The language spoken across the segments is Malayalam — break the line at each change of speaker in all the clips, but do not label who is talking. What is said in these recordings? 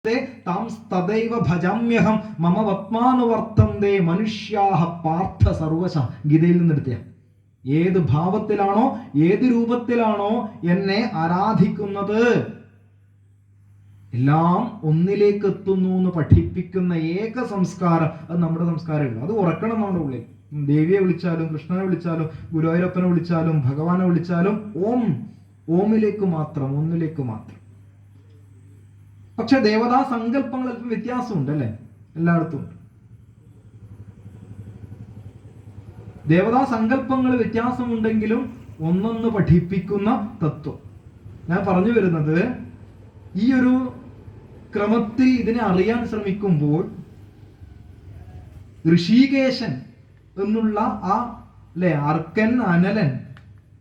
താം തദൈവ ഭജാമ്യഹം മമ വത്മാനുവർത്തന്തേ മനുഷ്യാഹ പാർത്ഥ സർവശ. ഗീതയിൽ നിന്നെടുത്തിയ ഏത് ഭാവത്തിലാണോ ഏത് രൂപത്തിലാണോ എന്നെ ആരാധിക്കുന്നത് എല്ലാം ഒന്നിലേക്ക് എത്തുന്നു എന്ന് പഠിപ്പിക്കുന്ന ഏക സംസ്കാരം അത് നമ്മുടെ സംസ്കാരമില്ല. അത് ഉറക്കണം നമ്മുടെ ഉള്ളിൽ. ദേവിയെ വിളിച്ചാലും കൃഷ്ണനെ വിളിച്ചാലും ഗുരുവായൂരപ്പനെ വിളിച്ചാലും ഭഗവാനെ വിളിച്ചാലും ഓം, ഓമിലേക്ക് മാത്രം, ഒന്നിലേക്ക് മാത്രം. പക്ഷെ ദേവതാ സങ്കല്പങ്ങൾ അല്പം വ്യത്യാസമുണ്ട് അല്ലെ, എല്ലായിടത്തും ഉണ്ട്. ദേവതാ സങ്കല്പങ്ങൾ വ്യത്യാസമുണ്ടെങ്കിലും ഒന്നൊന്ന് പഠിപ്പിക്കുന്ന തത്വം. ഞാൻ പറഞ്ഞു വരുന്നത് ഈ ഒരു ക്രമത്തിൽ ഇതിനെ അറിയാൻ ശ്രമിക്കുമ്പോൾ ഋഷികേശൻ എന്നുള്ള ആ അല്ലെ അർക്കൻ, അനലൻ,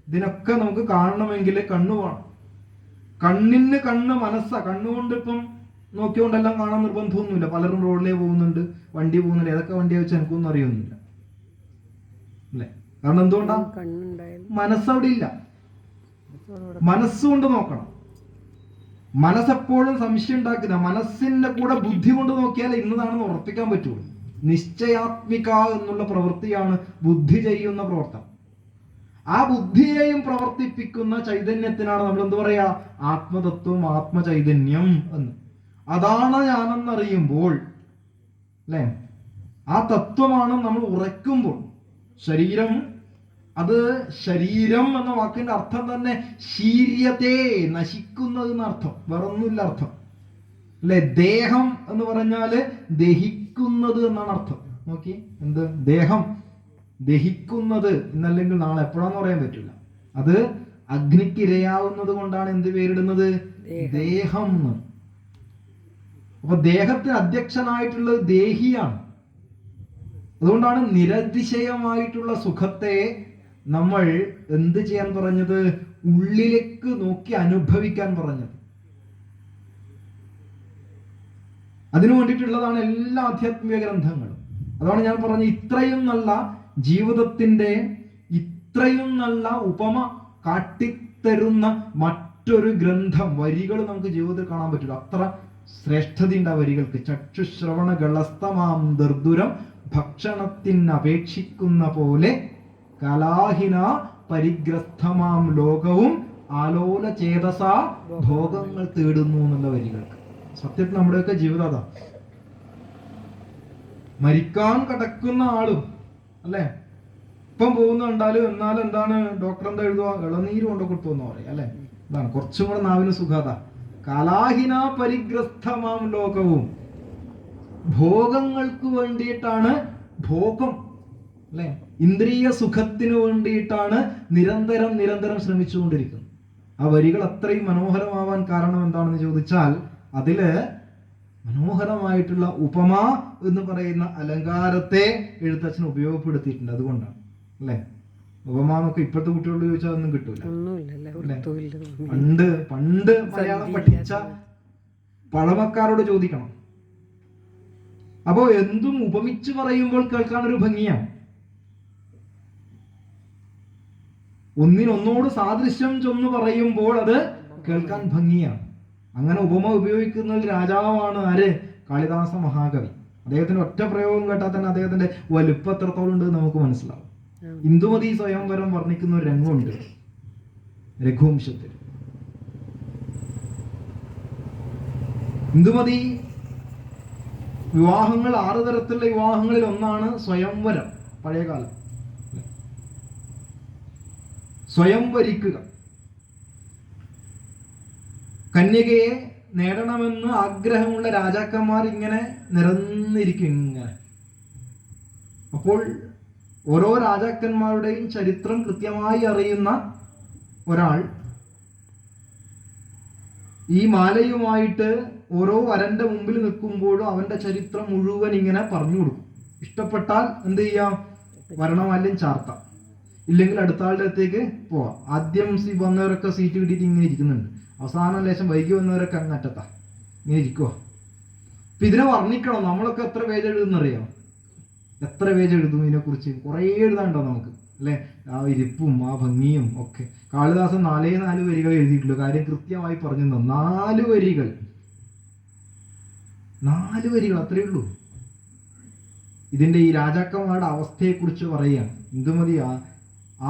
ഇതിനൊക്കെ നമുക്ക് കാണണമെങ്കിൽ കണ്ണു വേണം. കണ്ണിന് കണ്ണ് മനസ്സാ. കണ്ണുകൊണ്ട് ഇപ്പം നോക്കിക്കൊണ്ടെല്ലാം കാണാൻ നിർബന്ധമൊന്നുമില്ല. പലരും റോഡിലേ പോകുന്നുണ്ട്, വണ്ടി പോകുന്നുണ്ട്. ഏതൊക്കെ വണ്ടിയെ വെച്ച് എനിക്കൊന്നും അറിയൊന്നുമില്ല അല്ലെ. കാരണം എന്തുകൊണ്ടാ? മനസ്സവിടെ ഇല്ല. മനസ്സുകൊണ്ട് നോക്കണം. മനസ്സെപ്പോഴും സംശയം ഉണ്ടാക്കുന്ന, മനസ്സിന്റെ കൂടെ ബുദ്ധി കൊണ്ട് നോക്കിയാൽ ഇന്നതാണെന്ന് ഉറപ്പിക്കാൻ പറ്റുള്ളൂ. നിശ്ചയാത്മിക എന്നുള്ള പ്രവൃത്തിയാണ് ബുദ്ധി ചെയ്യുന്ന പ്രവർത്തനം. ആ ബുദ്ധിയെയും പ്രവർത്തിപ്പിക്കുന്ന ചൈതന്യത്തിനാണ് നമ്മൾ എന്ത് പറയാ? ആത്മതത്വം, ആത്മചൈതന്യം എന്ന്. അതാണ് ഞാനെന്നറിയുമ്പോൾ അല്ലെ, ആ തത്വമാണ് നമ്മൾ ഉറക്കുമ്പോൾ. ശരീരം, അത് ശരീരം എന്ന വാക്കിന്റെ അർത്ഥം തന്നെ ശീര്യത്തെ, നശിക്കുന്നത് എന്നർത്ഥം, വേറൊന്നുമില്ല അർത്ഥം അല്ലെ. ദേഹം എന്ന് പറഞ്ഞാല് ദഹിക്കുന്നത് എന്നാണ് അർത്ഥം. നോക്കി, എന്ത് ദേഹം ദഹിക്കുന്നത് എന്നല്ലെങ്കിൽ നാളെ എപ്പോഴാന്ന് പറയാൻ പറ്റില്ല. അത് അഗ്നിക്ക് ഇരയാവുന്നത് കൊണ്ടാണ് എന്ത് പേരിടുന്നത്? ദേഹം. അപ്പൊ ദേഹത്തിന് അധ്യക്ഷനായിട്ടുള്ളത് ദേഹിയാണ്. അതുകൊണ്ടാണ് നിരതിശയമായിട്ടുള്ള സുഖത്തെ നമ്മൾ എന്ത് ചെയ്യാൻ പറഞ്ഞത്? ഉള്ളിലേക്ക് നോക്കി അനുഭവിക്കാൻ പറഞ്ഞത്. അതിനു വേണ്ടിയിട്ടുള്ളതാണ് എല്ലാ ആധ്യാത്മിക ഗ്രന്ഥങ്ങളും. അതാണ് ഞാൻ പറഞ്ഞ ഇത്രയും നല്ല ജീവിതത്തിന്റെ ഇത്രയും നല്ല ഉപമ കാട്ടിത്തരുന്ന മറ്റൊരു ഗ്രന്ഥം, വരികൾ നമുക്ക് ജീവിതത്തിൽ കാണാൻ പറ്റില്ല. അത്ര ശ്രേഷ്ഠതയുണ്ട് ആ വരികൾക്ക്. ചക്ഷുശ്രവണ ഗളസ്തമാം ദർദുരം ഭക്ഷണത്തിനപേക്ഷിക്കുന്ന പോലെ കലാഹിന പരിഗ്രസ്തമാം ലോകവും ആലോല ചേതസ ഭോഗങ്ങൾ തേടുന്നു എന്നുള്ള വരികൾക്ക്. സത്യത്തിൽ നമ്മുടെയൊക്കെ ജീവിതം അതാ. മരിക്കാൻ കിടക്കുന്ന ആളും അല്ലെ, ഇപ്പം പോകുന്ന കണ്ടാലും എന്നാലും എന്താണ് ഡോക്ടർ എന്താ എഴുതുക? ഇളനീര് കൊണ്ടു കൊടുത്തു എന്ന് പറയും അല്ലെ. എന്താണ് കുറച്ചും കൂടെ നാവിന് സുഖത. കലാഹിന പരിഗ്രസ്തമാം ലോകവും, ഭോഗങ്ങൾക്ക് വേണ്ടിയിട്ടാണ് ഭോഗം അല്ലെ, ഇന്ദ്രിയ സുഖത്തിന് വേണ്ടിയിട്ടാണ് നിരന്തരം നിരന്തരം ശ്രമിച്ചുകൊണ്ടിരിക്കുന്നത്. ആ വരികൾ അത്രയും മനോഹരമാവാൻ കാരണം എന്താണെന്ന് ചോദിച്ചാൽ അതില് മനോഹരമായിട്ടുള്ള ഉപമ എന്ന് പറയുന്ന അലങ്കാരത്തെ എഴുത്തച്ഛൻ ഉപയോഗപ്പെടുത്തിയിട്ടുണ്ട്. അതുകൊണ്ടാണ് അല്ലെ. ഉപമ എന്നൊക്കെ ഇപ്പോഴത്തെ കുട്ടികളോട് ചോദിച്ചാൽ ഒന്നും കിട്ടൂല. പണ്ട് മലയാളം പഠിച്ച പഴമക്കാരോട് ചോദിക്കണം. അപ്പോ എന്തും ഉപമിച്ച് പറയുമ്പോൾ കേൾക്കാൻ ഒരു ഭംഗിയാണ്. ഒന്നിനൊന്നോട് സാദൃശ്യം ചൊന്ന് പറയുമ്പോൾ അത് കേൾക്കാൻ ഭംഗിയാണ്. അങ്ങനെ ഉപമ ഉപയോഗിക്കുന്ന ഒരു രാജാവാണ് ആര്? കാളിദാസ മഹാകവി. അദ്ദേഹത്തിന്റെ ഒറ്റ പ്രയോഗം കേട്ടാൽ തന്നെ അദ്ദേഹത്തിന്റെ വലുപ്പം എത്രത്തോളം ഉണ്ട് നമുക്ക് മനസ്സിലാവും. ഇന്ദുമതി സ്വയംവരം വർണ്ണിക്കുന്ന ഒരു രംഗമുണ്ട് രഘുവംശത്തിൽ. ഇന്ദുമതി വിവാഹങ്ങൾ 6 തരത്തിലുള്ള വിവാഹങ്ങളിൽ ഒന്നാണ് സ്വയംവരം. പഴയകാലം സ്വയംവരിക്കുക. കന്യകയെ നേടണമെന്ന് ആഗ്രഹമുള്ള രാജാക്കന്മാർ ഇങ്ങനെ നിരന്നിരിക്കും. ഇങ്ങനെ അപ്പോൾ ഓരോ രാജാക്കന്മാരുടെയും ചരിത്രം കൃത്യമായി അറിയുന്ന ഒരാൾ ഈ മാലയുമായിട്ട് ഓരോ വരന്റെ മുമ്പിൽ നിൽക്കുമ്പോഴും അവന്റെ ചരിത്രം മുഴുവൻ ഇങ്ങനെ പറഞ്ഞു കൊടുക്കും. ഇഷ്ടപ്പെട്ടാൽ എന്ത് ചെയ്യാം? വരണമാല്യം ചാർത്താം, ഇല്ലെങ്കിൽ അടുത്ത ആളുടെ അടുത്തേക്ക് പോവാം. ആദ്യം വന്നവരൊക്കെ സീറ്റ് കിട്ടിയിട്ട് ഇങ്ങനെ ഇരിക്കുന്നുണ്ട്. അവസാനം ലേശം വൈകി വന്നവരൊക്കെ അങ്ങറ്റത്താ ഇങ്ങനെ ഇരിക്കുക. അപ്പൊ ഇതിനെ വർണ്ണിക്കണം. നമ്മളൊക്കെ എത്ര പേജ് എഴുതുന്നറിയാം? എത്ര പേജ് എഴുതും ഇതിനെക്കുറിച്ച്? കുറേ എഴുതാണ്ടോ നമുക്ക് അല്ലെ. ആ ഇരിപ്പും ആ ഭംഗിയും ഒക്കെ. കാളിദാസൻ 4 വരികൾ എഴുതിയിട്ടുള്ളൂ. കാര്യം കൃത്യമായി പറഞ്ഞു. 4 വരികൾ 4 വരികൾ, അത്രയേ ഉള്ളൂ. ഇതിന്റെ ഈ രാജാക്കന്മാരുടെ അവസ്ഥയെക്കുറിച്ച് പറയുകയാണ്. ഇന്ദുമതി,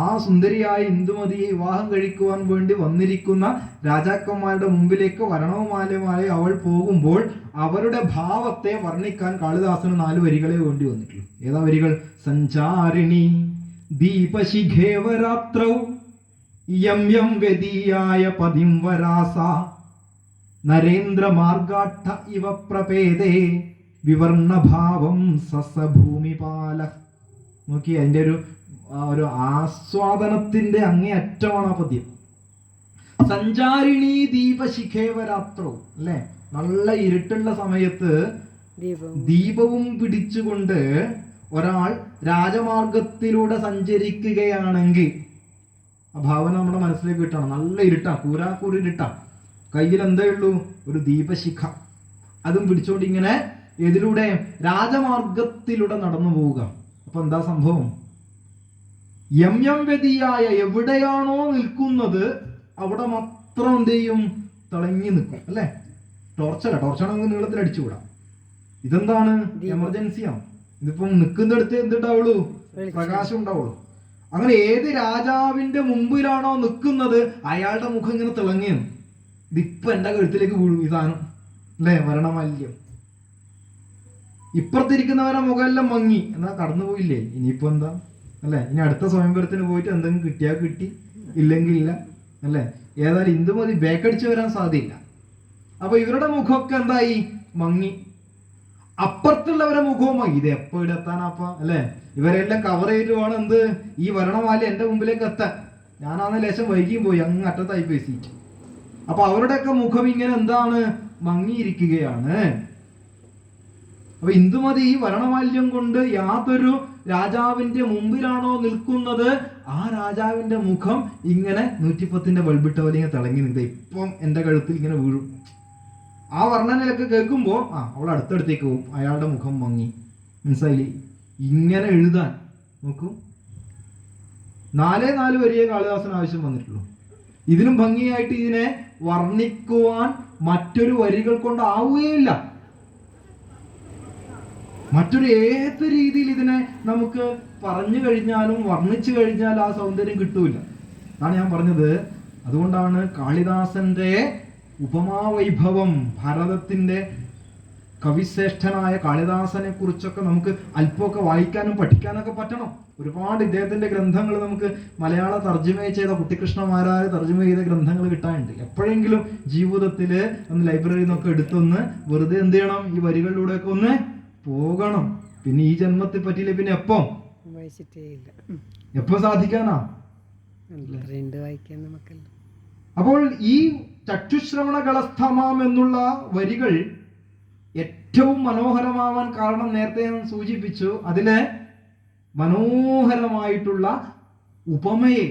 ആ സുന്ദരിയായ ഇന്ദുമതിയെ വിവാഹം കഴിക്കുവാൻ വേണ്ടി വന്നിരിക്കുന്ന രാജാക്കന്മാരുടെ മുമ്പിലേക്ക് വരണവുമാലയുമായി അവൾ പോകുമ്പോൾ അവരുടെ ഭാവത്തെ വർണ്ണിക്കാൻ കാളിദാസന് 4 വരികളെ വേണ്ടി വന്നിട്ടുള്ളൂ. ഏതാ വരികൾ? സഞ്ചാരിണി ദീപശിഖേവരാത്രൗ യം യം വ്യതീയായ പതിം വരാസ നരേന്ദ്രമാർഗാഠ ഇവ പ്രപേദേ വിവർണഭാവം സസഭൂമിപാല. നോക്കി, അതിന്റെ ഒരു ആസ്വാദനത്തിന്റെ അങ്ങേയറ്റമാണ് ആ പദ്യം. സഞ്ചാരിണി ദീപശിഖേവരാത്രോ, അല്ലെ? നല്ല ഇരുട്ടുള്ള സമയത്ത് ദീപവും പിടിച്ചുകൊണ്ട് ഒരാൾ രാജമാർഗത്തിലൂടെ സഞ്ചരിക്കുകയാണെങ്കിൽ ആ ഭാവന നമ്മുടെ മനസ്സിലേക്ക് കിട്ടണം. നല്ല ഇരുട്ടാ, കൂരാക്കൂരിട്ടാ, കയ്യിൽ എന്തേ ഉള്ളൂ? ഒരു ദീപശിഖ. അതും പിടിച്ചോണ്ട് ഇങ്ങനെ ഇതിലൂടെ രാജമാർഗത്തിലൂടെ നടന്നു പോവുക. അപ്പൊ എന്താ സംഭവം? യം യം വ്യതിയായ, എവിടെയാണോ നിൽക്കുന്നത് അവിടെ മാത്രം എന്ത് ചെയ്യും? തിളങ്ങി നിൽക്കും, അല്ലെ? ടോർച്ചാണെങ്കിൽ നീളത്തിൽ അടിച്ചുകൂടാം. ഇതെന്താണ്? എമർജൻസിയാണ്. ഇതിപ്പം നിൽക്കുന്നിടത്ത് എന്തുണ്ടാവുള്ളൂ? പ്രകാശം ഉണ്ടാവുള്ളൂ. അങ്ങനെ ഏത് രാജാവിന്റെ മുമ്പിലാണോ നിൽക്കുന്നത് അയാളുടെ മുഖം ഇങ്ങനെ തിളങ്ങിയാണ്. ഇതിപ്പൊ എന്റെ കഴുത്തിലേക്ക് വീഴും ഈ സാധനം, അല്ലെ? മരണമല്യം. ഇപ്പുറത്തിരിക്കുന്നവരെ മുഖമെല്ലാം മങ്ങി, എന്നാ കടന്നുപോയില്ലേ, ഇനിയിപ്പോ എന്താ, അല്ലെ? ഇനി അടുത്ത സ്വയംവരത്തിന് പോയിട്ട് എന്തെങ്കിലും കിട്ടിയാൽ കിട്ടി, ഇല്ലെങ്കിൽ ഇല്ല, അല്ലെ? ഏതായാലും ഇന്ദുമതി ബേക്കടിച്ച് വരാൻ സാധ്യയില്ല. അപ്പൊ ഇവരുടെ മുഖമൊക്കെ എന്തായി? മങ്ങി. അപ്പുറത്തുള്ളവരെ മുഖവും മങ്ങി. ഇത് എപ്പോ ഇവിടെ എത്താനാപ്പ, അല്ലെ? ഇവരെല്ലാം കവർ ചെയ്തിട്ട് എന്ത്, ഈ വരണമാല എന്റെ മുമ്പിലേക്ക് എത്താൻ. ഞാനാന്ന് ലേശം വൈകിയും പോയി, അങ്ങ് അറ്റത്തായി പോയി സീറ്റ്. അപ്പൊ അവരുടെയൊക്കെ മുഖം ഇങ്ങനെ എന്താണ്? മങ്ങിയിരിക്കുകയാണ്. അപ്പൊ ഇന്ദുമതി ഈ വരണമാല്യം കൊണ്ട് യാതൊരു രാജാവിന്റെ മുമ്പിലാണോ നിൽക്കുന്നത് ആ രാജാവിന്റെ മുഖം ഇങ്ങനെ 110ന്റെ ബൾബിട്ട പോലെ ഇങ്ങനെ തിളങ്ങി നിൽക്കുക. ഇപ്പം എന്റെ കഴുത്തിൽ ഇങ്ങനെ വീഴും. ആ വർണ്ണനയിലൊക്കെ കേൾക്കുമ്പോ അവൾ അടുത്തടുത്തേക്ക് പോകും. അയാളുടെ മുഖം മങ്ങി. മനസ്സിലായില്ലേ? ഇങ്ങനെ എഴുതാൻ നോക്കൂ, 4 വരിയെ കാളിദാസന് ആവശ്യം വന്നിട്ടുള്ളൂ. ഇതിനും ഭംഗിയായിട്ട് ഇതിനെ വർണ്ണിക്കുവാൻ മറ്റൊരു വരികൾ കൊണ്ടാവുകയില്ല. മറ്റൊരു ഏത് രീതിയിൽ ഇതിനെ നമുക്ക് പറഞ്ഞു കഴിഞ്ഞാലും വർണ്ണിച്ചു കഴിഞ്ഞാൽ ആ സൗന്ദര്യം കിട്ടൂല. അതാണ് ഞാൻ പറഞ്ഞത്. അതുകൊണ്ടാണ് കാളിദാസന്റെ ഉപമാവൈഭവം, ഭാരതത്തിന്റെ കവിശ്രേഷ്ഠനായ കാളിദാസനെ കുറിച്ചൊക്കെ നമുക്ക് അല്പമൊക്കെ വായിക്കാനും പഠിക്കാനൊക്കെ പറ്റണം. ഒരുപാട് ഇദ്ദേഹത്തിന്റെ ഗ്രന്ഥങ്ങൾ നമുക്ക് മലയാള തർജ്ജമ ചെയ്ത കുട്ടിക്കൃഷ്ണമാരായ തർജ്ജമ ചെയ്ത ഗ്രന്ഥങ്ങൾ കിട്ടാനുണ്ട്. എപ്പോഴെങ്കിലും ജീവിതത്തില് ഒന്ന് ലൈബ്രറിയിൽ നിന്നൊക്കെ എടുത്തൊന്ന് വെറുതെ എന്ത് ചെയ്യണം? ഈ വരികളിലൂടെയൊക്കെ ഒന്ന് പോകണം. പിന്നെ ഈ ജന്മത്തെ പറ്റിയില്ല, പിന്നെ എപ്പോ സാധിക്കാനാ? അപ്പോൾ ഈ ചക്ഷുശ്രവണ കളസ്ഥമാം എന്നുള്ള വരികൾ ഏറ്റവും മനോഹരമാവാൻ കാരണം നേരത്തെ ഞാൻ സൂചിപ്പിച്ചു. അതിലെ മനോഹരമായിട്ടുള്ള ഉപമയെ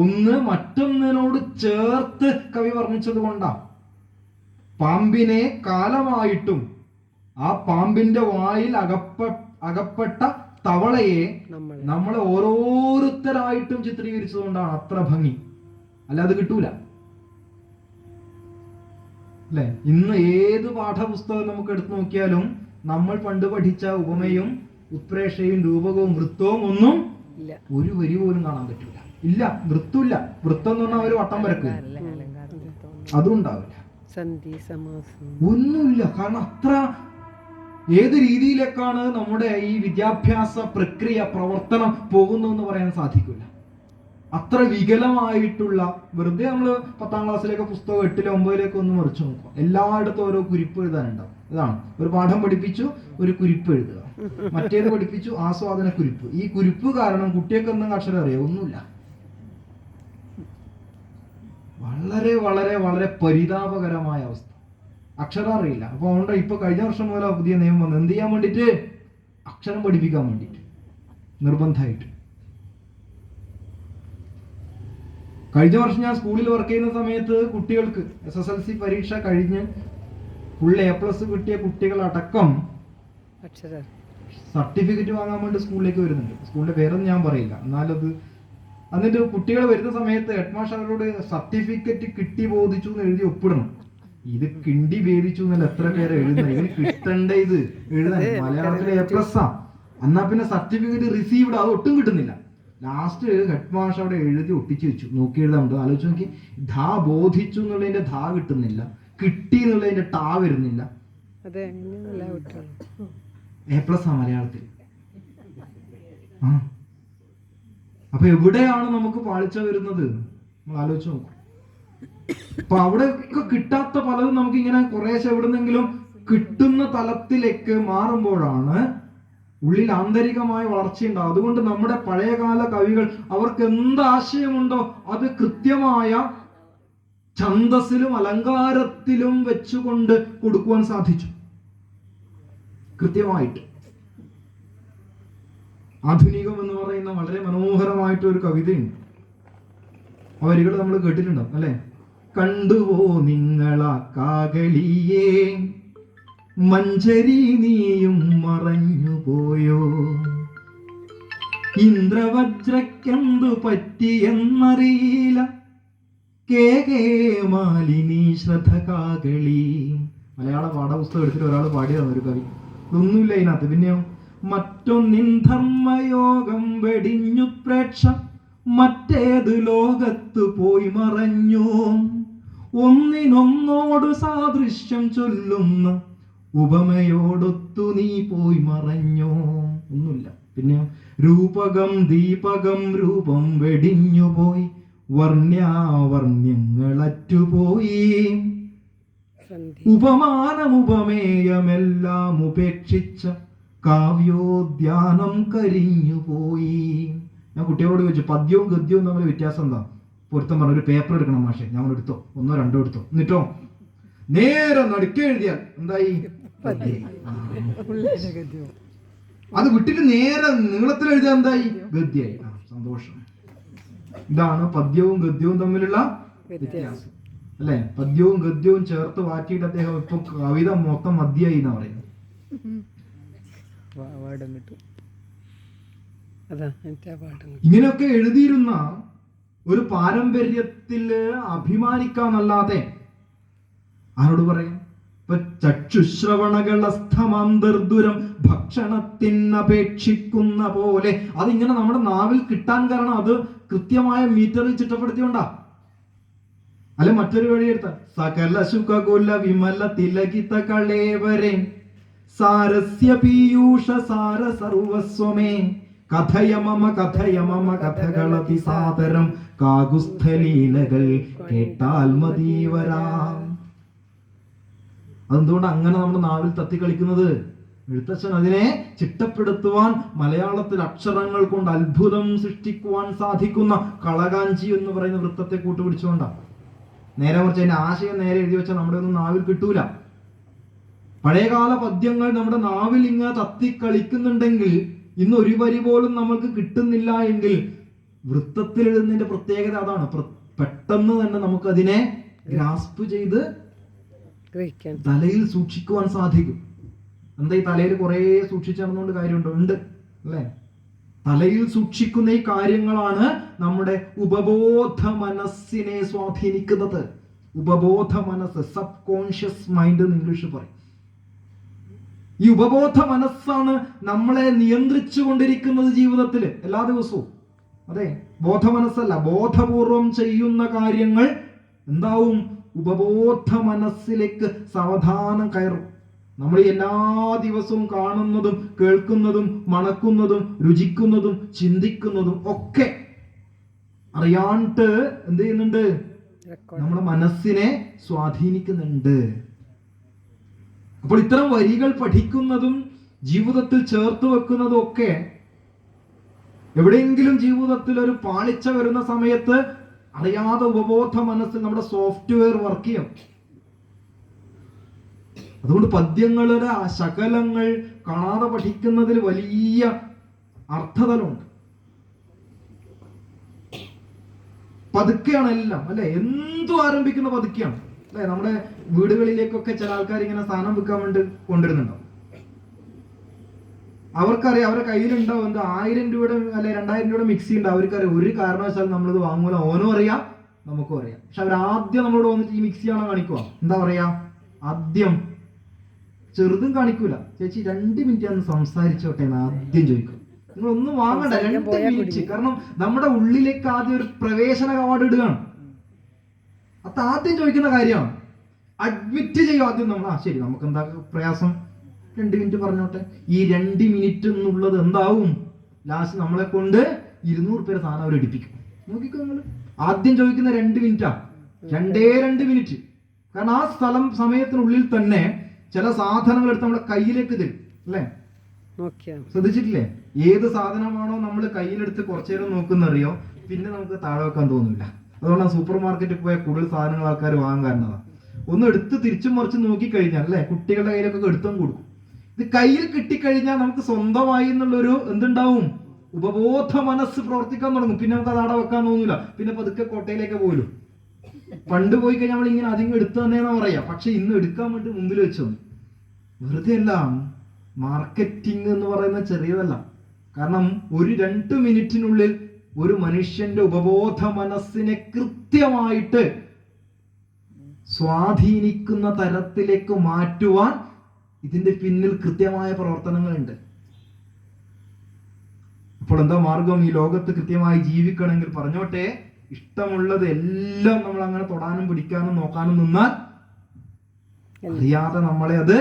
ഒന്ന് മറ്റൊന്നിനോട് ചേർത്ത് കവി വർണ്ണിച്ചത് കൊണ്ടാണ്. പാമ്പിനെ കാലമായിട്ടും ആ പാമ്പിന്റെ വായിൽ അകപ്പെട്ട തവളയെ നമ്മളെ ഓരോരുത്തരായിട്ടും ചിത്രീകരിച്ചതുകൊണ്ടാണ് അത്ര ഭംഗി. അല്ലാതെ കിട്ടൂല, അല്ലെ? ഇന്ന് ഏത് പാഠപുസ്തകം നമുക്ക് എടുത്തു നോക്കിയാലും നമ്മൾ പണ്ട് പഠിച്ച ഉപമയും ഉത്പ്രേക്ഷയും രൂപകവും വൃത്തവും ഒന്നും ഒരു വരി പോലും കാണാൻ പറ്റൂല. ഇല്ല, വൃത്തമില്ല. വൃത്തം എന്ന് പറഞ്ഞാൽ ഒരു വട്ടം വരക്കുക, അതും ഉണ്ടാവില്ല, ഒന്നുമില്ല. കാരണം അത്ര ഏത് രീതിയിലേക്കാണ് നമ്മുടെ ഈ വിദ്യാഭ്യാസ പ്രക്രിയ പ്രവർത്തനം പോകുന്നതെന്ന് പറയാൻ സാധിക്കില്ല. അത്ര വികലമായിട്ടുള്ള, വെറുതെ നമ്മള് 10ാം ക്ലാസ്സിലേക്ക് പുസ്തകം 8ലോ 9ലോ ഒന്ന് മറിച്ചു നോക്കുക. എല്ലായിടത്തും ഓരോ കുരിപ്പ് എഴുതാനുണ്ടാവും. ഇതാണ്, ഒരു പാഠം പഠിപ്പിച്ചു, ഒരു കുരിപ്പ് എഴുതുക. മറ്റേത് പഠിപ്പിച്ചു, ആസ്വാദന കുരിപ്പ്. ഈ കുരിപ്പ് കാരണം കുട്ടിയൊക്കെ ഒന്നും അക്ഷരം അറിയാം? ഒന്നുമില്ല. വളരെ വളരെ വളരെ പരിതാപകരമായ അവസ്ഥ. അക്ഷരം അറിയില്ല. അപ്പൊ അതുകൊണ്ട് ഇപ്പൊ കഴിഞ്ഞ വർഷം മുതൽ പുതിയ നിയമം വന്നു. എന്ത് ചെയ്യാൻ വേണ്ടിട്ട്? അക്ഷരം പഠിപ്പിക്കാൻ വേണ്ടിട്ട് നിർബന്ധമായിട്ട്. കഴിഞ്ഞ വർഷം ഞാൻ സ്കൂളിൽ വർക്ക് ചെയ്യുന്ന സമയത്ത് കുട്ടികൾക്ക് SSLC പരീക്ഷ കഴിഞ്ഞ് ഫുൾ A+ കിട്ടിയ കുട്ടികളടക്കം സർട്ടിഫിക്കറ്റ് വാങ്ങാൻ വേണ്ടി സ്കൂളിലേക്ക് വരുന്നുണ്ട്. സ്കൂളിന്റെ പേരൊന്നും ഞാൻ പറയില്ല, എന്നാലത് എന്നിട്ട് കുട്ടികൾ വരുന്ന സമയത്ത് ഹെഡ് മാസ്റ്റർ അവരോട് സർട്ടിഫിക്കറ്റ് കിട്ടി ബോധിച്ചു എന്ന് എഴുതി ഒപ്പിടണം. ഇത് കിണ്ടി ഭേദിച്ചു എന്നല്ല എത്ര പേര് എഴുതുന്നത്. ഇതിന് കിട്ടണ്ട ഇത് എഴുതാൻ മലയാളത്തിലെ A+ എന്നാ പിന്നെ സർട്ടിഫിക്കറ്റ് റിസീവ്ഡ് അത് ഒട്ടും കിട്ടുന്നില്ല. ലാസ്റ്റ് ഹെഡ് മാഷ് അവിടെ എഴുതി ഒട്ടിച്ചു വെച്ചു. നോക്കി എഴുതാണ്ട് ആലോചിച്ച് നോക്കി. ധാ ബോധിച്ചു എന്നുള്ളതിന്റെ ധാ കിട്ടുന്നില്ല, കിട്ടി എന്നുള്ളതിന്റെ ടാ വരുന്നില്ല. A+ മലയാളത്തിൽ. അപ്പൊ എവിടെയാണ് നമുക്ക് പാളിച്ച വരുന്നത് നമ്മൾ ആലോചിച്ച് നോക്കും. അപ്പൊ അവിടെയൊക്കെ കിട്ടാത്ത പലതും നമുക്ക് ഇങ്ങനെ കുറേശ്ശെ എവിടുന്നെങ്കിലും കിട്ടുന്ന തലത്തിലേക്ക് മാറുമ്പോഴാണ് ഉള്ളിൽ ആന്തരികമായ വളർച്ചയുണ്ടാവും. അതുകൊണ്ട് നമ്മുടെ പഴയകാല കവികൾ അവർക്ക് എന്ത് ആശയമുണ്ടോ അത് കൃത്യമായ ഛന്ദസ്സിലും അലങ്കാരത്തിലും വെച്ചുകൊണ്ട് കൊടുക്കുവാൻ സാധിച്ചു, കൃത്യമായിട്ട്. ആധുനികം എന്ന് പറയുന്ന വളരെ മനോഹരമായിട്ടൊരു കവിതയുണ്ട്. ആ വരികൾ നമ്മൾ കേട്ടിട്ടുണ്ടാവും അല്ലെ? കണ്ടുവോ നിങ്ങളാ കാകളിയേ, മഞ്ചരി നീയും മറഞ്ഞു പോയോ, ഇന്ദ്രവജ്രക്കെന്തു പറ്റിയെന്നറിയില്ല, കേ മാലിനി ശ്രദ്ധ കാകളി. മലയാള പാഠപുസ്തകം എടുത്തിട്ട് ഒരാൾ പാടിയതാണ് ഒരു കവി. ഇതൊന്നുമില്ല അതിനകത്ത്. പിന്നെയോ മറ്റൊന്നിൻ ധർമ്മയോഗം വെടിഞ്ഞു പ്രേക്ഷ, മറ്റേത് ലോകത്ത് പോയി മറഞ്ഞു, ഒന്നിനൊന്നോട് സാദൃശ്യം ചൊല്ലുന്ന ഉപമയോടൊത്തു നീ പോയി മറഞ്ഞോ. ഒന്നുമില്ല. പിന്നെ രൂപകം ദീപകം രൂപം വെടിഞ്ഞുപോയി, വർണ്യാവർണ്യങ്ങളറ്റുപോയി, ഉപമാനമുപമേയമെല്ലാം ഉപേക്ഷിച്ച കാവ്യോദ്യാനം കരിഞ്ഞുപോയി. ഞാൻ കുട്ടികളോട് ചോദിച്ചു പദ്യവും ഗദ്യവും തമ്മിൽ വ്യത്യാസം എന്താ? പൊരുത്തം പറഞ്ഞു, ഒരു പേപ്പർ എടുക്കണം മാഷെ. ഞാൻ എടുത്തോ, 1 2 എടുത്തോ, എന്നിട്ടോ നേരെ നടുക്കെ എഴുതിയാൽ എന്തായി? അത് വിട്ടിട്ട് നേരെ നീളത്തിൽ എഴുതിയാൽ എന്തായി? ഗദ്യായി. സന്തോഷം. ഇതാണ് പദ്യവും ഗദ്യവും തമ്മിലുള്ള വ്യത്യാസം അല്ലെ? പദ്യവും ഗദ്യവും ചേർത്ത് മാറ്റിയിട്ട് അദ്ദേഹം ഇപ്പൊ കവിത മൊത്തം മദ്യായി എന്നാ പറയുന്നത്. ഇങ്ങനെയൊക്കെ എഴുതിയിരുന്ന ഒരു പാരമ്പര്യത്തില് അഭിമാനിക്കാന്നല്ലാതെ ആരോട് പറയാം? ഇപ്പൊ ചക്ഷുശ്രവണകളസ്ഥമാന്തർദുരം ഭക്ഷണത്തിനപേക്ഷിക്കുന്ന പോലെ അതിങ്ങനെ നമ്മുടെ നാവിൽ കിട്ടാൻ കാരണം അത് കൃത്യമായ മീറ്ററിൽ ചിട്ടപ്പെടുത്തിയോണ്ടാ. അല്ലെ മറ്റൊരു വഴി എടുത്ത സകല ശുഖകുല വിമല തിലകിത കളേവരെ സാരസ്യ പീയൂഷ സാര സർവസ്വമേ കഥയ മമ കഥകളതി സാദരം കാകുസ്ഥലീലകൾ കേട്ടാൽ മതീവരാം. അതെന്തുകൊണ്ട് അങ്ങനെ നമ്മുടെ നാവിൽ തത്തിക്കളിക്കുന്നത്? എഴുത്തച്ഛൻ അതിനെ ചിട്ടപ്പെടുത്തുവാൻ മലയാളത്തിൽ അക്ഷരങ്ങൾ കൊണ്ട് അത്ഭുതം സൃഷ്ടിക്കുവാൻ സാധിക്കുന്ന കളകാഞ്ചി എന്ന് പറയുന്ന വൃത്തത്തെ കൂട്ടുപിടിച്ചുകൊണ്ടാണ്. നേരെ മറിച്ച് അതിന്റെ ആശയം നേരെ എഴുതി വെച്ചാൽ നമ്മുടെ ഒന്നും നാവിൽ കിട്ടൂല. പഴയകാല പദ്യങ്ങൾ നമ്മുടെ നാവിൽ ഇങ്ങനെ തത്തിക്കളിക്കുന്നുണ്ടെങ്കിൽ ഇന്ന് ഒരു വരി പോലും നമ്മൾക്ക് കിട്ടുന്നില്ല എങ്കിൽ വൃത്തത്തിൽ എഴുതുന്നതിന്റെ പ്രത്യേകത അതാണ്. പെട്ടെന്ന് തന്നെ നമുക്കതിനെ ഗ്രാസ്പ് ചെയ്ത് തലയിൽ സൂക്ഷിക്കുവാൻ സാധിക്കും. എന്താ ഈ തലയിൽ കുറെ സൂക്ഷിച്ചു നടന്നുകൊണ്ട് കാര്യമുണ്ടോ? ഉണ്ട് അല്ലെ? തലയിൽ സൂക്ഷിക്കുന്ന ഈ കാര്യങ്ങളാണ് നമ്മുടെ ഉപബോധ മനസ്സിനെ സ്വാധീനിക്കുന്നത്. ഉപബോധ മനസ്സ്, സബ് കോൺഷ്യസ് മൈൻഡ് എന്ന് ഇംഗ്ലീഷ് പറയും. ഈ ഉപബോധ മനസ്സാണ് നമ്മളെ നിയന്ത്രിച്ചു കൊണ്ടിരിക്കുന്നത് ജീവിതത്തിൽ എല്ലാ ദിവസവും. അതെ, ബോധ മനസ്സല്ല, ബോധപൂർവം ചെയ്യുന്ന കാര്യങ്ങൾ എന്താവും? ഉപബോധ മനസ്സിലേക്ക് സാവധാനം കയറും. നമ്മൾ എല്ലാ ദിവസവും കാണുന്നതും കേൾക്കുന്നതും മണക്കുന്നതും രുചിക്കുന്നതും ചിന്തിക്കുന്നതും ഒക്കെ അറിയാണ്ട് എന്ത് ചെയ്യുന്നുണ്ട്? നമ്മുടെ മനസ്സിനെ സ്വാധീനിക്കുന്നുണ്ട്. അപ്പോൾ ഇത്തരം വരികൾ പഠിക്കുന്നതും ജീവിതത്തിൽ ചേർത്ത് വെക്കുന്നതും ഒക്കെ എവിടെയെങ്കിലും ജീവിതത്തിൽ ഒരു പാളിച്ച വരുന്ന സമയത്ത് അറിയാതെ ഉപബോധ മനസ്സിൽ നമ്മുടെ സോഫ്റ്റ്വെയർ വർക്ക് ചെയ്യും. അതുകൊണ്ട് പദ്യങ്ങളുടെ ആ ശകലങ്ങൾ കാണാതെ പഠിക്കുന്നതിൽ വലിയ അർത്ഥതലമുണ്ട്. പതുക്കെയാണ് എല്ലാം അല്ലെ? എന്തും ആരംഭിക്കുന്ന പതുക്കെയാണ് അല്ലെ? നമ്മുടെ വീടുകളിലേക്കൊക്കെ ചില ആൾക്കാർ ഇങ്ങനെ സാധനം വിൽക്കാൻ വേണ്ടി കൊണ്ടുവരുന്നുണ്ടാവും. അവർക്കറിയാം അവരുടെ കയ്യിലുണ്ടാവും എന്താ 1000 രൂപയുടെ അല്ലെ 2000 രൂപയുടെ മിക്സി ഉണ്ട്. അവർക്കറിയാം ഒരു കാരണവശാലും നമ്മളിത് വാങ്ങൂല. ഓനും അറിയാം നമുക്കും അറിയാം. പക്ഷെ അവരാദ്യം നമ്മളോട് വന്നിട്ട് ഈ മിക്സിയാണോ കാണിക്കുക? എന്താ പറയാ? ആദ്യം ചെറുതും കാണിക്കൂല. ചേച്ചി 2 മിനിറ്റ് ഒന്ന് സംസാരിച്ചോട്ടെ എന്ന് ആദ്യം ചോദിക്കും. നിങ്ങൾ ഒന്നും വാങ്ങണ്ട, 2 മിനിറ്റ്. കാരണം നമ്മുടെ ഉള്ളിലേക്ക് ആദ്യം ഒരു പ്രവേശന കവാടം ഇടുകയാണ്. അത് ആദ്യം ചോദിക്കുന്ന കാര്യമാണ്. അഡ്മിറ്റ് ചെയ്യും ആദ്യം നമ്മൾ. ശരി, നമുക്ക് എന്താ പ്രയാസം, 2 മിനിറ്റ് പറഞ്ഞോട്ടെ. ഈ 2 മിനിറ്റ് എന്നുള്ളത് എന്താവും? ലാസ്റ്റ് നമ്മളെ കൊണ്ട് 200 പേരെ സാധനം അവർ എടുപ്പിക്കും. നോക്കിക്കോ നിങ്ങൾ. ആദ്യം ചോദിക്കുന്ന 2 മിനിറ്റാ, 2 മിനിറ്റ്. കാരണം ആ സമയത്തിനുള്ളിൽ തന്നെ ചില സാധനങ്ങൾ എടുത്ത് നമ്മുടെ കയ്യിലേക്ക് തരും, അല്ലേ? ശ്രദ്ധിച്ചിട്ടില്ലേ? ഏത് സാധനമാണോ നമ്മൾ കയ്യിലെടുത്ത് കുറച്ചു നേരം നോക്കുന്നറിയോ, പിന്നെ നമുക്ക് താഴെ വെക്കാൻ തോന്നില്ല. അതുകൊണ്ടാണ് സൂപ്പർ മാർക്കറ്റിൽ പോയ കൂടുതൽ സാധനങ്ങൾ ആൾക്കാർ വാങ്ങാൻ കാരണം. ഒന്ന് എടുത്ത് തിരിച്ചും മറിച്ചും നോക്കിക്കഴിഞ്ഞാൽ, അല്ലെ, കുട്ടികളുടെ കയ്യിലൊക്കെ എടുത്തും കൊടുക്കും. ഇത് കയ്യിൽ കിട്ടിക്കഴിഞ്ഞാൽ നമുക്ക് സ്വന്തമായി എന്നുള്ളൊരു എന്തുണ്ടാവും? ഉപബോധ മനസ്സ് പ്രവർത്തിക്കാൻ തുടങ്ങും. പിന്നെ നമുക്ക് അത് അവിടെ വെക്കാൻ തോന്നില്ല. പിന്നെ പതുക്കെ കോട്ടയിലേക്ക് പോലും. പണ്ട് പോയി കഴിഞ്ഞാൽ നമ്മൾ ഇങ്ങനെ അധികം എടുത്തു തന്നേന്നാ പറയാ. പക്ഷെ ഇന്ന് എടുക്കാൻ വേണ്ടി മുമ്പിൽ വെച്ചു. വെറുതെ അല്ല, മാർക്കറ്റിംഗ് എന്ന് പറയുന്നത് ചെറിയതല്ല. കാരണം ഒരു 2 മിനിറ്റിനുള്ളിൽ ഒരു മനുഷ്യന്റെ ഉപബോധ മനസ്സിനെ കൃത്യമായിട്ട് സ്വാധീനിക്കുന്ന തരത്തിലേക്ക് മാറ്റുവാൻ ഇതിന്റെ പിന്നിൽ കൃത്യമായ പ്രവർത്തനങ്ങളുണ്ട്. അപ്പോൾ എന്താ മാർഗം? ഈ ലോകത്ത് കൃത്യമായി ജീവിക്കണമെങ്കിൽ പറഞ്ഞോട്ടെ, ഇഷ്ടമുള്ളത് എല്ലാം നമ്മൾ അങ്ങനെ തൊടാനും പിടിക്കാനും നോക്കാനും നിന്നാൽ അറിയാതെ നമ്മളെ അത്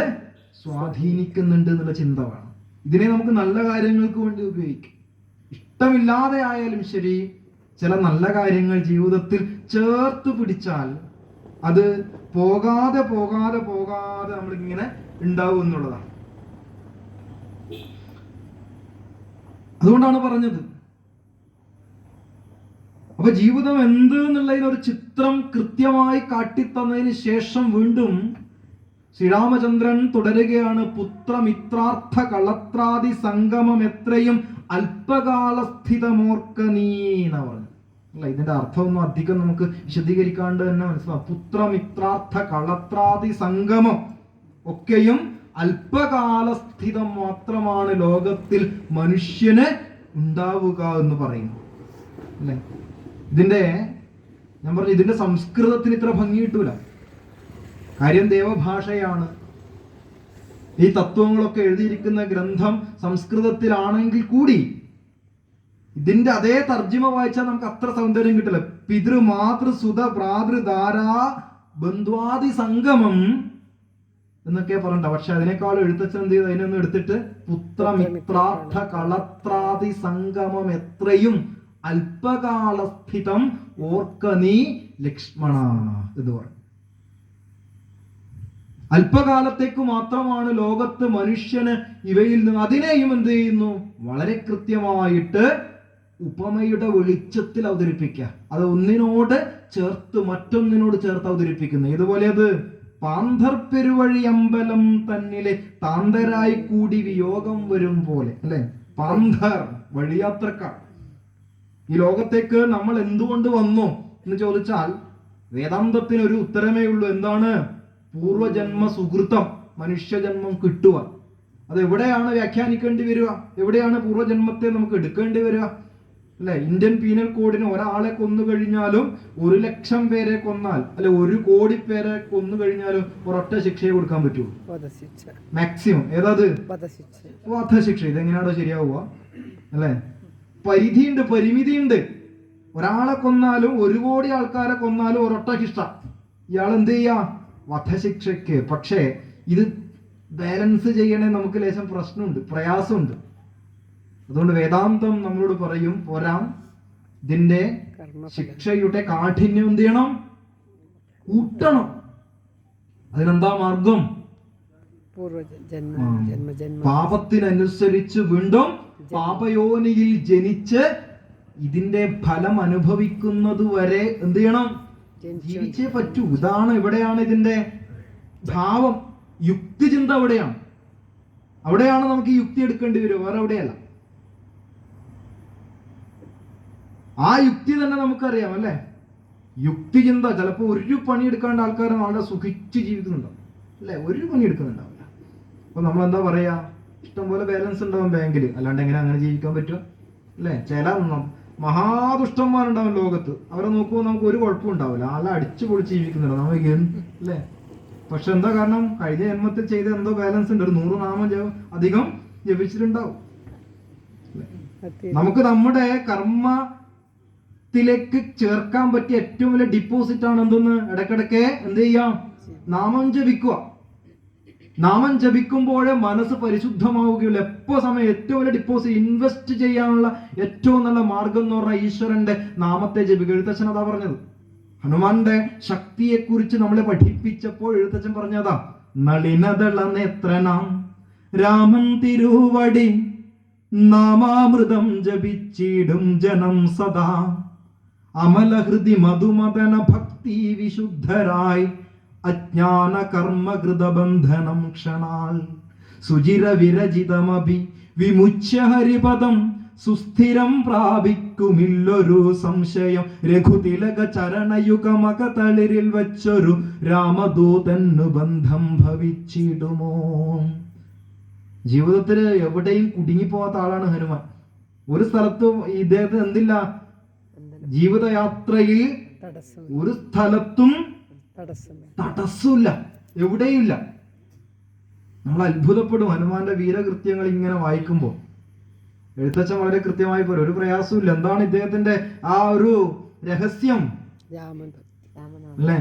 സ്വാധീനിക്കുന്നുണ്ട് എന്നുള്ള ചിന്ത വേണം. ഇതിനെ നമുക്ക് നല്ല കാര്യങ്ങൾക്ക് വേണ്ടി ഉപയോഗിക്കും. ഇഷ്ടമില്ലാതെ ആയാലും ശരി, ചില നല്ല കാര്യങ്ങൾ ജീവിതത്തിൽ ചേർത്ത് പിടിച്ചാൽ അത് പോകാതെ പോകാതെ പോകാതെ നമ്മളിങ്ങനെ ഉണ്ടാവും എന്നുള്ളതാണ്. അതുകൊണ്ടാണ് പറഞ്ഞത്. അപ്പൊ ജീവിതം എന്ത് എന്നുള്ളതിന് ഒരു ചിത്രം കൃത്യമായി കാട്ടിത്തന്നതിന് ശേഷം വീണ്ടും ശ്രീരാമചന്ദ്രൻ തുടരുകയാണ്. പുത്രമിത്രാർത്ഥ കളത്രാദി സംഗമം എത്രയും അല്പകാലസ്ഥിതമോർക്ക നീ എന്ന് പറഞ്ഞു. അല്ല, ഇതിന്റെ അർത്ഥമൊന്നും അധികം നമുക്ക് വിശദീകരിക്കാണ്ട് തന്നെ മനസ്സിലാവും. പുത്രമിത്രാർത്ഥ കളത്രാദി സംഗമം ഒക്കെയും അല്പകാലസ്ഥിതം മാത്രമാണ് ലോകത്തിൽ മനുഷ്യന് ഉണ്ടാവുക എന്ന് പറയുന്നു, അല്ലെ? ഞാൻ പറഞ്ഞു, ഇതിന്റെ സംസ്കൃതത്തിന് ഇത്ര ഭംഗി കിട്ടൂല. കാര്യം ദേവഭാഷയാണ്. ഈ തത്വങ്ങളൊക്കെ എഴുതിയിരിക്കുന്ന ഗ്രന്ഥം സംസ്കൃതത്തിലാണെങ്കിൽ കൂടി ഇതിന്റെ അതേ തർജ്ജിമ വായിച്ചാൽ നമുക്ക് അത്ര സൗന്ദര്യം കിട്ടില്ല. പിതൃ മാതൃ സുത ഭ്രാതൃ ധാരാ ബന്ധുവാദി സംഗമം എന്നൊക്കെ പറയണ്ട. പക്ഷെ അതിനേക്കാളും എഴുത്തച്ഛൻ എന്ത് ചെയ്തു? അതിനൊന്ന് എടുത്തിട്ട് പുത്രമിത്രാർത്ഥ കളത്രാദി സംഗമം എത്രയും അല്പകാലസ്ഥിതം ഓർക്ക നീ ലക്ഷ്മണ എന്ന് പറഞ്ഞു. അല്പകാലത്തേക്ക് മാത്രമാണ് ലോകത്ത് മനുഷ്യന് ഇവയിൽ നിന്ന്. അതിനെയും എന്ത് ചെയ്യുന്നു? വളരെ കൃത്യമായിട്ട് ഉപമയുടെ വെളിച്ചത്തിൽ അവതരിപ്പിക്കുക. അത് ഒന്നിനോട് ചേർത്ത് മറ്റൊന്നിനോട് ചേർത്ത് അവതരിപ്പിക്കുന്നു. ഇതുപോലെ അത് പാന്തർ പെരുവഴി അമ്പലം തന്നിലെ താന്തരായി കൂടി വിയോഗം വരും പോലെ, അല്ലെ? പാന്തർ വഴിയാത്രക്കാർ. ഈ ലോകത്തേക്ക് നമ്മൾ എന്തുകൊണ്ട് വന്നു എന്ന് ചോദിച്ചാൽ വേദാന്തത്തിന് ഒരു ഉത്തരമേ ഉള്ളൂ. എന്താണ്? പൂർവജന്മ സുഹൃത്തം, മനുഷ്യജന്മം കിട്ടുക. അത് എവിടെയാണ് വ്യാഖ്യാനിക്കേണ്ടി വരിക? എവിടെയാണ് പൂർവ്വജന്മത്തെ നമുക്ക് എടുക്കേണ്ടി വരിക? അല്ലെ, ഇന്ത്യൻ പീനൽ കോഡിന് ഒരാളെ കൊന്നു കഴിഞ്ഞാലും 1,00,000 പേരെ കൊന്നാൽ, അല്ലെ 1 കോടി പേരെ കൊന്നു കഴിഞ്ഞാലും ഒരൊറ്റ ശിക്ഷയെ കൊടുക്കാൻ പറ്റുള്ളൂ, മാക്സിമം. ഏതാത്? വധശിക്ഷ. ഇതെങ്ങനെയാണോ ശരിയാവുക? അല്ലെ, പരിധിയുണ്ട്, പരിമിതിയുണ്ട്. ഒരാളെ കൊന്നാലും 1 കോടി ആൾക്കാരെ കൊന്നാലും ഒരൊറ്റ ശിക്ഷ. ഇയാൾ എന്ത് ചെയ്യാ? വധശിക്ഷയ്ക്ക്. പക്ഷേ ഇത് ബാലൻസ് ചെയ്യണേ നമുക്ക് ലേശം പ്രശ്നമുണ്ട്, പ്രയാസമുണ്ട്. അതുകൊണ്ട് വേദാന്തം നമ്മളോട് പറയും, പോരാ, ഇതിന്റെ ശിക്ഷയുടെ കാഠിന്യം എന്ത് ചെയ്യണം? കൂട്ടണം. അതിനെന്താ മാർഗം? പാപത്തിനനുസരിച്ച് വീണ്ടും പാപയോനിയിൽ ജനിച്ച് ഇതിന്റെ ഫലം അനുഭവിക്കുന്നത് വരെ എന്ത് ചെയ്യണം? ജീവിച്ചേ പറ്റൂ. ഇതാണ്, ഇവിടെയാണ് ഇതിന്റെ ഭാവം. യുക്തിചിന്ത അവിടെയാണ്. അവിടെയാണ് നമുക്ക് ഈ യുക്തി എടുക്കേണ്ടി വരും, വേറെ എവിടെയല്ല. ആ യുക്തി തന്നെ നമുക്കറിയാം, അല്ലെ? യുക്തിചിന്ത. ചിലപ്പോൾ ഒരു പണി എടുക്കാണ്ട് ആൾക്കാർ വളരെ സുഖിച്ച് ജീവിക്കുന്നുണ്ടാവും, അല്ലെ? ഒരു പണി എടുക്കുന്നുണ്ടാവില്ല. അപ്പൊ നമ്മൾ എന്താ പറയാ? ഇഷ്ടംപോലെ ബാലൻസ് ഉണ്ടാവും ബാങ്കിൽ, അല്ലാണ്ട് എങ്ങനെ അങ്ങനെ ജീവിക്കാൻ പറ്റുക? അല്ലെ? ചില മഹാദുഷ്ടന്മാരുണ്ടാവും ലോകത്ത്. അവരെ നോക്കുമ്പോൾ നമുക്ക് ഒരു കുഴപ്പം ഉണ്ടാവില്ല, ആളെ അടിച്ചു പൊളിച്ച് ജീവിക്കുന്നുണ്ട് നമുക്ക് അല്ലേ. പക്ഷെ എന്താ കാരണം, കഴിഞ്ഞ ജന്മത്തിൽ ചെയ്ത എന്തോ ബാലൻസ് ഉണ്ട്, ഒരു 100 നാമം അധികം ജപിച്ചിട്ടുണ്ടാവും. നമുക്ക് നമ്മുടെ കർമ്മത്തിലേക്ക് ചേർക്കാൻ പറ്റിയ ഏറ്റവും വലിയ ഡിപ്പോസിറ്റ് ആണ് എന്തെന്ന് ഇടയ്ക്കിടയ്ക്ക് എന്ത് ചെയ്യാം, നാമം ജപിക്കുക. നാമം ജപിക്കുമ്പോഴേ മനസ്സ് പരിശുദ്ധമാവുകയുള്ളൂ. എപ്പോ സമയം ഏറ്റവും വലിയ ഡിപ്പോസിറ്റ് ഇൻവെസ്റ്റ് ചെയ്യാനുള്ള ഏറ്റവും നല്ല മാർഗം എന്ന് പറഞ്ഞാൽ ഈശ്വരന്റെ നാമത്തെ ജപിക്കുക. എഴുത്തച്ഛൻ അതാ പറഞ്ഞത്. ഹനുമാന്റെ ശക്തിയെ കുറിച്ച് നമ്മളെ പഠിപ്പിച്ചപ്പോൾ എഴുത്തച്ഛൻ പറഞ്ഞതാ, നളിനദള നേത്രനാം രാമൻ തിരുവടി നാമാമൃതം ജപിച്ചിടും ജനം സദാ, അമലഹൃതി മധുമദന ഭക്തി വിശുദ്ധരായി അജ്ഞാന കർമ്മകൃതബന്ധനം ക്ഷണാൽ, സുചിര വിരചിതമഭി വിമുച്യ ഹരിപദം സുസ്ഥിരം പ്രാപിക്കുമില്ലൊരു സംശയം, രഘുതിലക ചരണയുഗമക തളിരിൽ വച്ചൊരു രാമദൂതന്നു ബന്ധം ഭവിച്ചിടുമോ. ജീവിതത്തിൽ എവിടെയും കുടുങ്ങിപ്പോവാത്ത ആളാണ് ഹനുമാൻ. ഒരു സ്ഥലത്തും ഇദ്ദേഹത്തിന് എന്തില്ല, ജീവിതയാത്രയിൽ ഒരു സ്ഥലത്തും തടസ്സമില്ല, എവിടെയില്ല. നമ്മൾ അത്ഭുതപ്പെടും ഹനുമാന്റെ വീരകൃത്യങ്ങൾ ഇങ്ങനെ വായിക്കുമ്പോൾ. എഴുത്തച്ഛൻ വളരെ കൃത്യമായി പറയും, ഒരു പ്രയാസമില്ല. എന്താണ് ഇദ്ദേഹത്തിന്റെ ആ ഒരു രഹസ്യം അല്ലേ?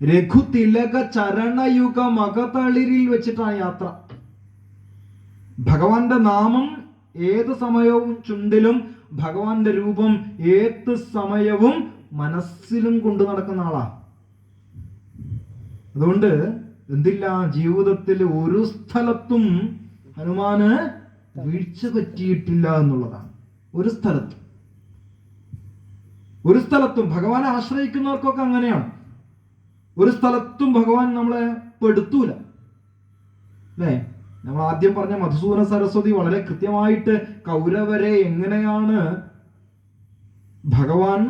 രഘുതിലക ചരണയുഗ മകതളിരിൽ വെച്ചിട്ടാണ് യാത്ര. ഭഗവാന്റെ നാമം ഏത് സമയവും ചുണ്ടിലും, ഭഗവാന്റെ രൂപം ഏത് സമയവും മനസ്സിലും കൊണ്ടു നടക്കുന്ന ആളാ. അതുകൊണ്ട് എന്തില്ല, ജീവിതത്തിൽ ഒരു സ്ഥലത്തും ഹനുമാന് വീഴ്ച പറ്റിയിട്ടില്ല എന്നുള്ളതാണ്. ഒരു സ്ഥലത്തും ഭഗവാനെ ആശ്രയിക്കുന്നവർക്കൊക്കെ അങ്ങനെയാണ്. ഒരു സ്ഥലത്തും ഭഗവാൻ നമ്മളെ പെടുത്തൂല അല്ലേ. നമ്മൾ ആദ്യം പറഞ്ഞ മധുസൂദന സരസ്വതി വളരെ കൃത്യമായിട്ട് കൗരവരെ എങ്ങനെയാണ് ഭഗവാൻ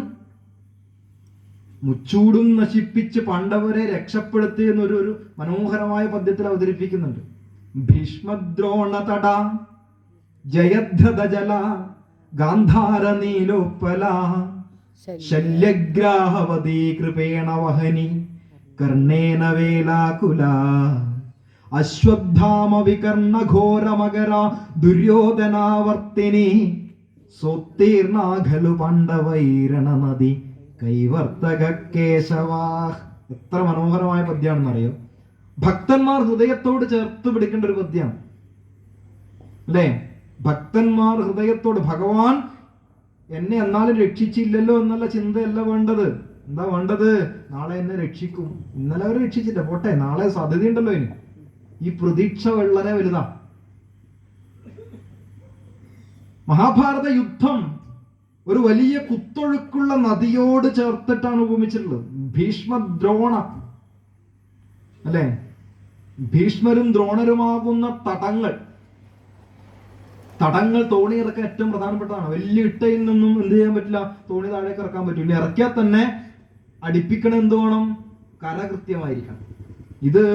മുച്ചൂടും നശിപ്പിച്ച് പാണ്ഡവരെ രക്ഷപ്പെടുത്തിയെന്നൊരു മനോഹരമായ പദ്യത്തിൽ അവതരിപ്പിക്കുന്നുണ്ട്. ഭീഷ്മദ്രോണ തട ജയദ്രഥ ജല ഗാന്ധാര നീലോപ്പല ശല്യഗ്രാഹവതീ കൃപേണ വഹനി കർണേന വേലാകുല അശ്വത്ഥാമ വികർണ ഘോര മകര ദുര്യോധനാവർത്തിനി സോത്തീർണാഖലു പാണ്ഡവൈരണ നദി കൈവർത്തക കേശവാ. എത്ര മനോഹരമായ പദ്യാണെന്നറിയോ. ഭക്തന്മാർ ഹൃദയത്തോട് ചേർത്ത് പിടിക്കേണ്ട ഒരു പദ്യമാണ് അല്ലേ. ഭക്തന്മാർ ഹൃദയത്തോട്, ഭഗവാൻ എന്നെ എന്നാലും രക്ഷിച്ചില്ലല്ലോ എന്നുള്ള ചിന്തയല്ല വേണ്ടത്. എന്താ വേണ്ടത്, നാളെ എന്നെ രക്ഷിക്കും. ഇന്നലെ അവർ രക്ഷിച്ചില്ല, പോട്ടെ, നാളെ സാധ്യതയുണ്ടല്ലോ ഇനി. ഈ പ്രതീക്ഷ വളരെ വലുതാ. മഹാഭാരത യുദ്ധം ഒരു വലിയ കുത്തൊഴുക്കുള്ള നദിയോട് ചേർത്തിട്ടാണ് ഉപമിച്ചിട്ടുള്ളത്. ഭീഷ്മദ്രോണ അല്ലെ, ഭീഷ്മരും ദ്രോണരുമാകുന്ന തടങ്ങൾ തോണി ഇറക്കാൻ ഏറ്റവും പ്രധാനപ്പെട്ടതാണ്. വലിയ ഇട്ടയിൽ നിന്നും എന്ത് ചെയ്യാൻ പറ്റില്ല, തോണി താഴേക്ക് ഇറക്കാൻ പറ്റില്ല. ഇറക്കിയാൽ തന്നെ അടിപ്പിക്കണം, എന്ത് വേണം, കര കൃത്യമായിരിക്കണം. ഇത്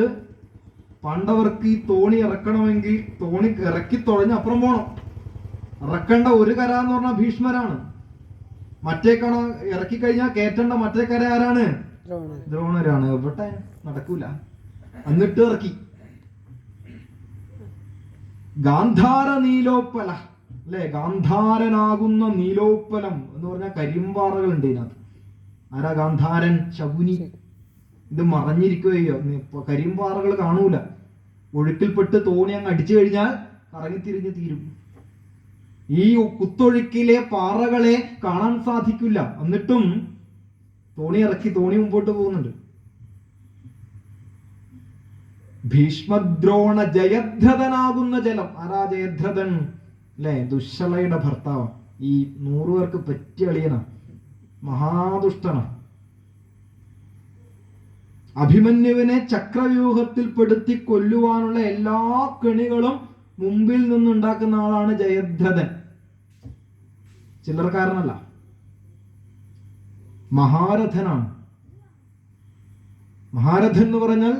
പാണ്ഡവർക്ക് ഈ തോണി ഇറക്കണമെങ്കിൽ തോണി ഇറക്കി തുഴഞ്ഞ് അപ്പുറം പോകണം. ഇറക്കേണ്ട ഒരു കര എന്ന് പറഞ്ഞാൽ ഭീഷ്മരാണ്. മറ്റേ കണ ഇറക്കി കഴിഞ്ഞാൽ കയറ്റേണ്ട മറ്റേ കര ആരാണ്, ദ്രോണരാണ്. എവിടെ നടക്കൂല. എന്നിട്ട് ഇറക്കി. ഗാന്ധാര നീലോപ്പല അല്ലെ, ഗാന്ധാരനാകുന്ന നീലോപ്പലം എന്ന് പറഞ്ഞാൽ കരിമ്പാറകളുണ്ട് ഇതിനകത്ത്. ആരാ ഗാന്ധാരൻ? ശകുനി. ഇത് മറഞ്ഞിരിക്കുകയോ, കരിമ്പാറകൾ കാണൂല. ഒഴുക്കിൽപ്പെട്ട് തോണി അങ്ങ് അടിച്ചു കഴിഞ്ഞാൽ കറങ്ങിത്തിരിഞ്ഞ് തീരും. ഈ കുത്തൊഴുക്കിലെ പാറകളെ കാണാൻ സാധിക്കില്ല. എന്നിട്ടും തോണി ഇറക്കി തോണി മുമ്പോട്ട് പോകുന്നുണ്ട്. ഭീഷ്മദ്രോണ ജയദ്രഥനാകുന്ന ജലം. ആരാ ജയദ്രഥൻ അല്ലെ? ദുശ്ശലയുടെ ഭർത്താവ്. ഈ 100 പേർക്ക് പറ്റിയ അളിയനാ, മഹാദുഷ്ടനാ. അഭിമന്യുവിനെ ചക്രവ്യൂഹത്തിൽ പെടുത്തി കൊല്ലുവാനുള്ള എല്ലാ കെണികളും മുമ്പിൽ നിന്നുണ്ടാക്കുന്ന ആളാണ് ജയദ്രഥൻ. ചില്ലറക്കാരനല്ല, മഹാരഥനാണ്. മഹാരഥൻ എന്ന് പറഞ്ഞാൽ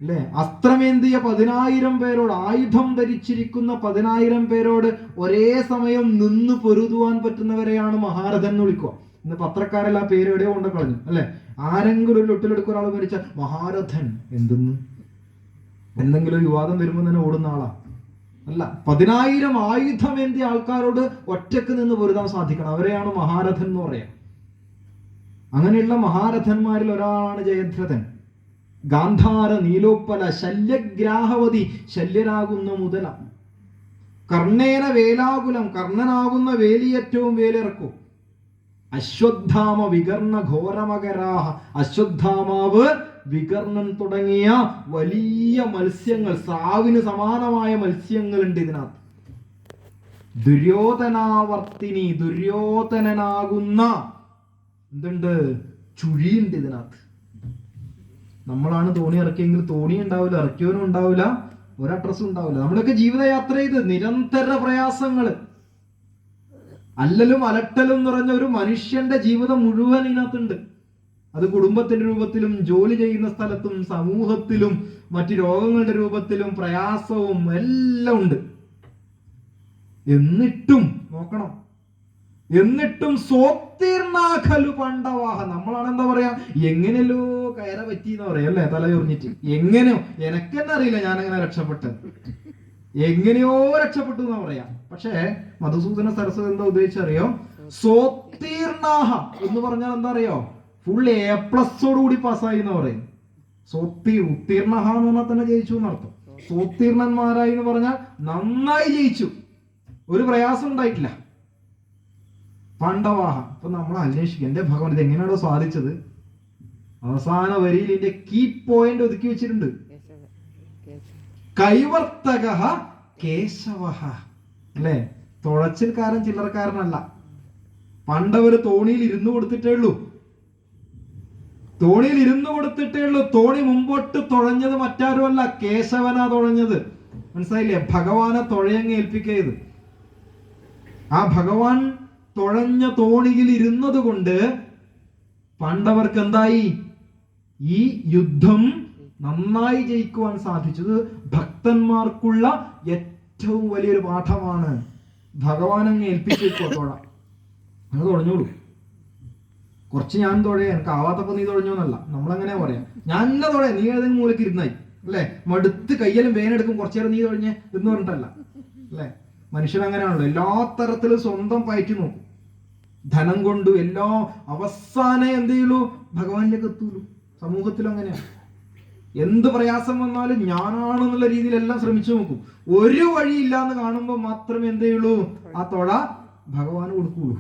അല്ലെ? അസ്ത്രമേന്തിയ 10,000 പേരോട്, ആയുധം ധരിച്ചിരിക്കുന്ന 10,000 പേരോട് ഒരേ സമയം നിന്ന് പൊരുതുവാൻ പറ്റുന്നവരെയാണ് മഹാരഥൻ എന്ന് വിളിക്കുക. ഇന്ന് പത്രക്കാരെല്ലാം പേര് എവിടെയോ കൊണ്ട് കളഞ്ഞു, അല്ലെ? ആരെങ്കിലും ഒരു ലൊട്ടിലെടുക്കുക ഒരാൾ മരിച്ച മഹാരഥൻ എന്തെന്ന്, എന്തെങ്കിലും ഒരു വിവാദം വരുമ്പോൾ തന്നെ ഓടുന്ന ആളാ അല്ല. 10,000 ആയുധമേന്തിയ ആൾക്കാരോട് ഒറ്റക്ക് നിന്ന് പൊരുതാൻ സാധിക്കണം, അവരെയാണ് മഹാരഥൻ എന്ന് പറയാം. അങ്ങനെയുള്ള മഹാരഥന്മാരിൽ ഒരാളാണ് ജയദ്രഥൻ. ഗാന്ധാര നീലോപ്പല ശല്യഗ്രാഹവതി, ശല്യരാകുന്ന മുതല. കർണേന വേലാകുലം, കർണനാകുന്ന വേലിയേറ്റവും വേലിറക്കും. അശ്വത്ഥാമ വികർണ ഘോരമകരാഹ, അശ്വത്ഥാമാവ് വികർണൻ തുടങ്ങിയ വലിയ മത്സ്യങ്ങൾ, സ്രാവിന് സമാനമായ മത്സ്യങ്ങളുണ്ട് ഇതിനകത്ത്. ദുര്യോധനാവർത്തിനി, ദുര്യോധനനാകുന്ന എന്തുണ്ട്, ചുഴിയുണ്ട് ഇതിനകത്ത്. നമ്മളാണ് തോണി ഇറക്കിയെങ്കിൽ തോണി ഉണ്ടാവില്ല, ഇറക്കിയവനും ഉണ്ടാവില്ല, ഒരഡ്രസ്സും ഉണ്ടാവില്ല. നമ്മളൊക്കെ ജീവിതയാത്ര ചെയ്ത് നിരന്തര പ്രയാസങ്ങള്, അല്ലലും അലട്ടലും നിറഞ്ഞ ഒരു മനുഷ്യന്റെ ജീവിതം മുഴുവൻ ഇതിനകത്തുണ്ട്. അത് കുടുംബത്തിന്റെ രൂപത്തിലും, ജോലി ചെയ്യുന്ന സ്ഥലത്തും, സമൂഹത്തിലും, മറ്റു രോഗങ്ങളുടെ രൂപത്തിലും പ്രയാസവും എല്ലാം ഉണ്ട്. എന്നിട്ടും നോക്കണം, എന്നിട്ടും സ്വോത്തീർണാഖലു പണ്ഡവാഹ, നമ്മളാണ് എന്താ പറയാ, എങ്ങനെയല്ലോ കയറ പറ്റി എന്ന് പറയാം, അല്ലെ? തലയുറിഞ്ഞിട്ട് എങ്ങനെയോ, എനക്കെന്നെ അറിയില്ല ഞാൻ എങ്ങനെ രക്ഷപ്പെട്ടത്, എങ്ങനെയോ രക്ഷപ്പെട്ടു എന്നാ പറയാ. പക്ഷേ മധുസൂദന സരസ്വതി എന്താ ഉദ്ദേശിച്ചറിയോ? സ്വോത്തീർണാഹ എന്ന് പറഞ്ഞാൽ എന്താ അറിയോ? ഫുൾ A+ കൂടി പാസ്സായി എന്ന് പറയും. ഉത്തീർണഹ എന്ന് പറഞ്ഞാൽ തന്നെ ജയിച്ചു എന്നർത്ഥം. സ്വോത്തീർണന്മാരായി എന്ന് പറഞ്ഞാൽ നന്നായി ജയിച്ചു, ഒരു പ്രയാസം ഉണ്ടായിട്ടില്ല. പാണ്ഡവാഹ. അപ്പൊ നമ്മൾ അന്വേഷിക്കും, എന്റെ ഭഗവാൻ ഇത് എങ്ങനെയാണോ സാധിച്ചത്? അവസാന വരിയിൽ ഇതിന്റെ കീ പോയിന്റ് ഒതുക്കി വെച്ചിട്ടുണ്ട്. കൈവർത്തക കേശവ, അല്ലെ? തുഴച്ചിൽക്കാരൻ ചില്ലറക്കാരനല്ല. പണ്ടവര് തോണിയിൽ ഇരുന്നു കൊടുത്തിട്ടേ ഉള്ളൂ, തോണിയിൽ ഇരുന്നു കൊടുത്തിട്ടേ ഉള്ളൂ. തോണി മുമ്പോട്ട് തുഴഞ്ഞത് മറ്റാരുമല്ല, കേശവനാ തുഴഞ്ഞത്. മനസ്സിലായില്ലേ? ഭഗവാനെ തുഴയങ്ങ് ഏൽപ്പിക്കരുത്. ആ ഭഗവാൻ തുഴഞ്ഞ തോണിയിൽ ഇരുന്നത് കൊണ്ട് പാണ്ഡവർക്ക് എന്തായി? ഈ യുദ്ധം നന്നായി ജയിക്കുവാൻ സാധിച്ചത് ഭക്തന്മാർക്കുള്ള ഏറ്റവും വലിയൊരു പാഠമാണ്. ഭഗവാൻ അങ്ങ് ഏൽപ്പിച്ചേക്കോ തുഴ, അങ്ങ് തുഴഞ്ഞോളൂ. കുറച്ച് ഞാൻ തുഴയാ, എനിക്ക് ആവാത്തപ്പോ നീ തുഴഞ്ഞോന്നല്ല, നമ്മളങ്ങനെ പറയാം. ഞാൻ എന്നെ തുഴ, നീ ഏതെങ്കിലും മൂലക്ക് ഇരുന്നായി, അല്ലെ? മടുത്ത് കയ്യിലും വേനെടുക്കും, കുറച്ചു നേരം നീ തുഴഞ്ഞ് എന്ന് പറഞ്ഞിട്ടല്ല, അല്ലെ? മനുഷ്യൻ അങ്ങനെയാണല്ലോ, എല്ലാ തരത്തിലും സ്വന്തം പയറ്റി നോക്കും, ധനം കൊണ്ടു എല്ലാ. അവസാനം എന്ത് ചെയ്യുള്ളൂ? ഭഗവാനിലേക്ക് എത്തൂലൂ. സമൂഹത്തിലും അങ്ങനെയാണ്. എന്ത് പ്രയാസം വന്നാലും ഞാനാണെന്നുള്ള രീതിയിലെല്ലാം ശ്രമിച്ചു നോക്കും. ഒരു വഴിയില്ല എന്ന് കാണുമ്പോൾ മാത്രമേ എന്ത് ചെയ്യുള്ളൂ? ആ തൊഴ ഭഗവാന് കൊടുക്കുള്ളൂ,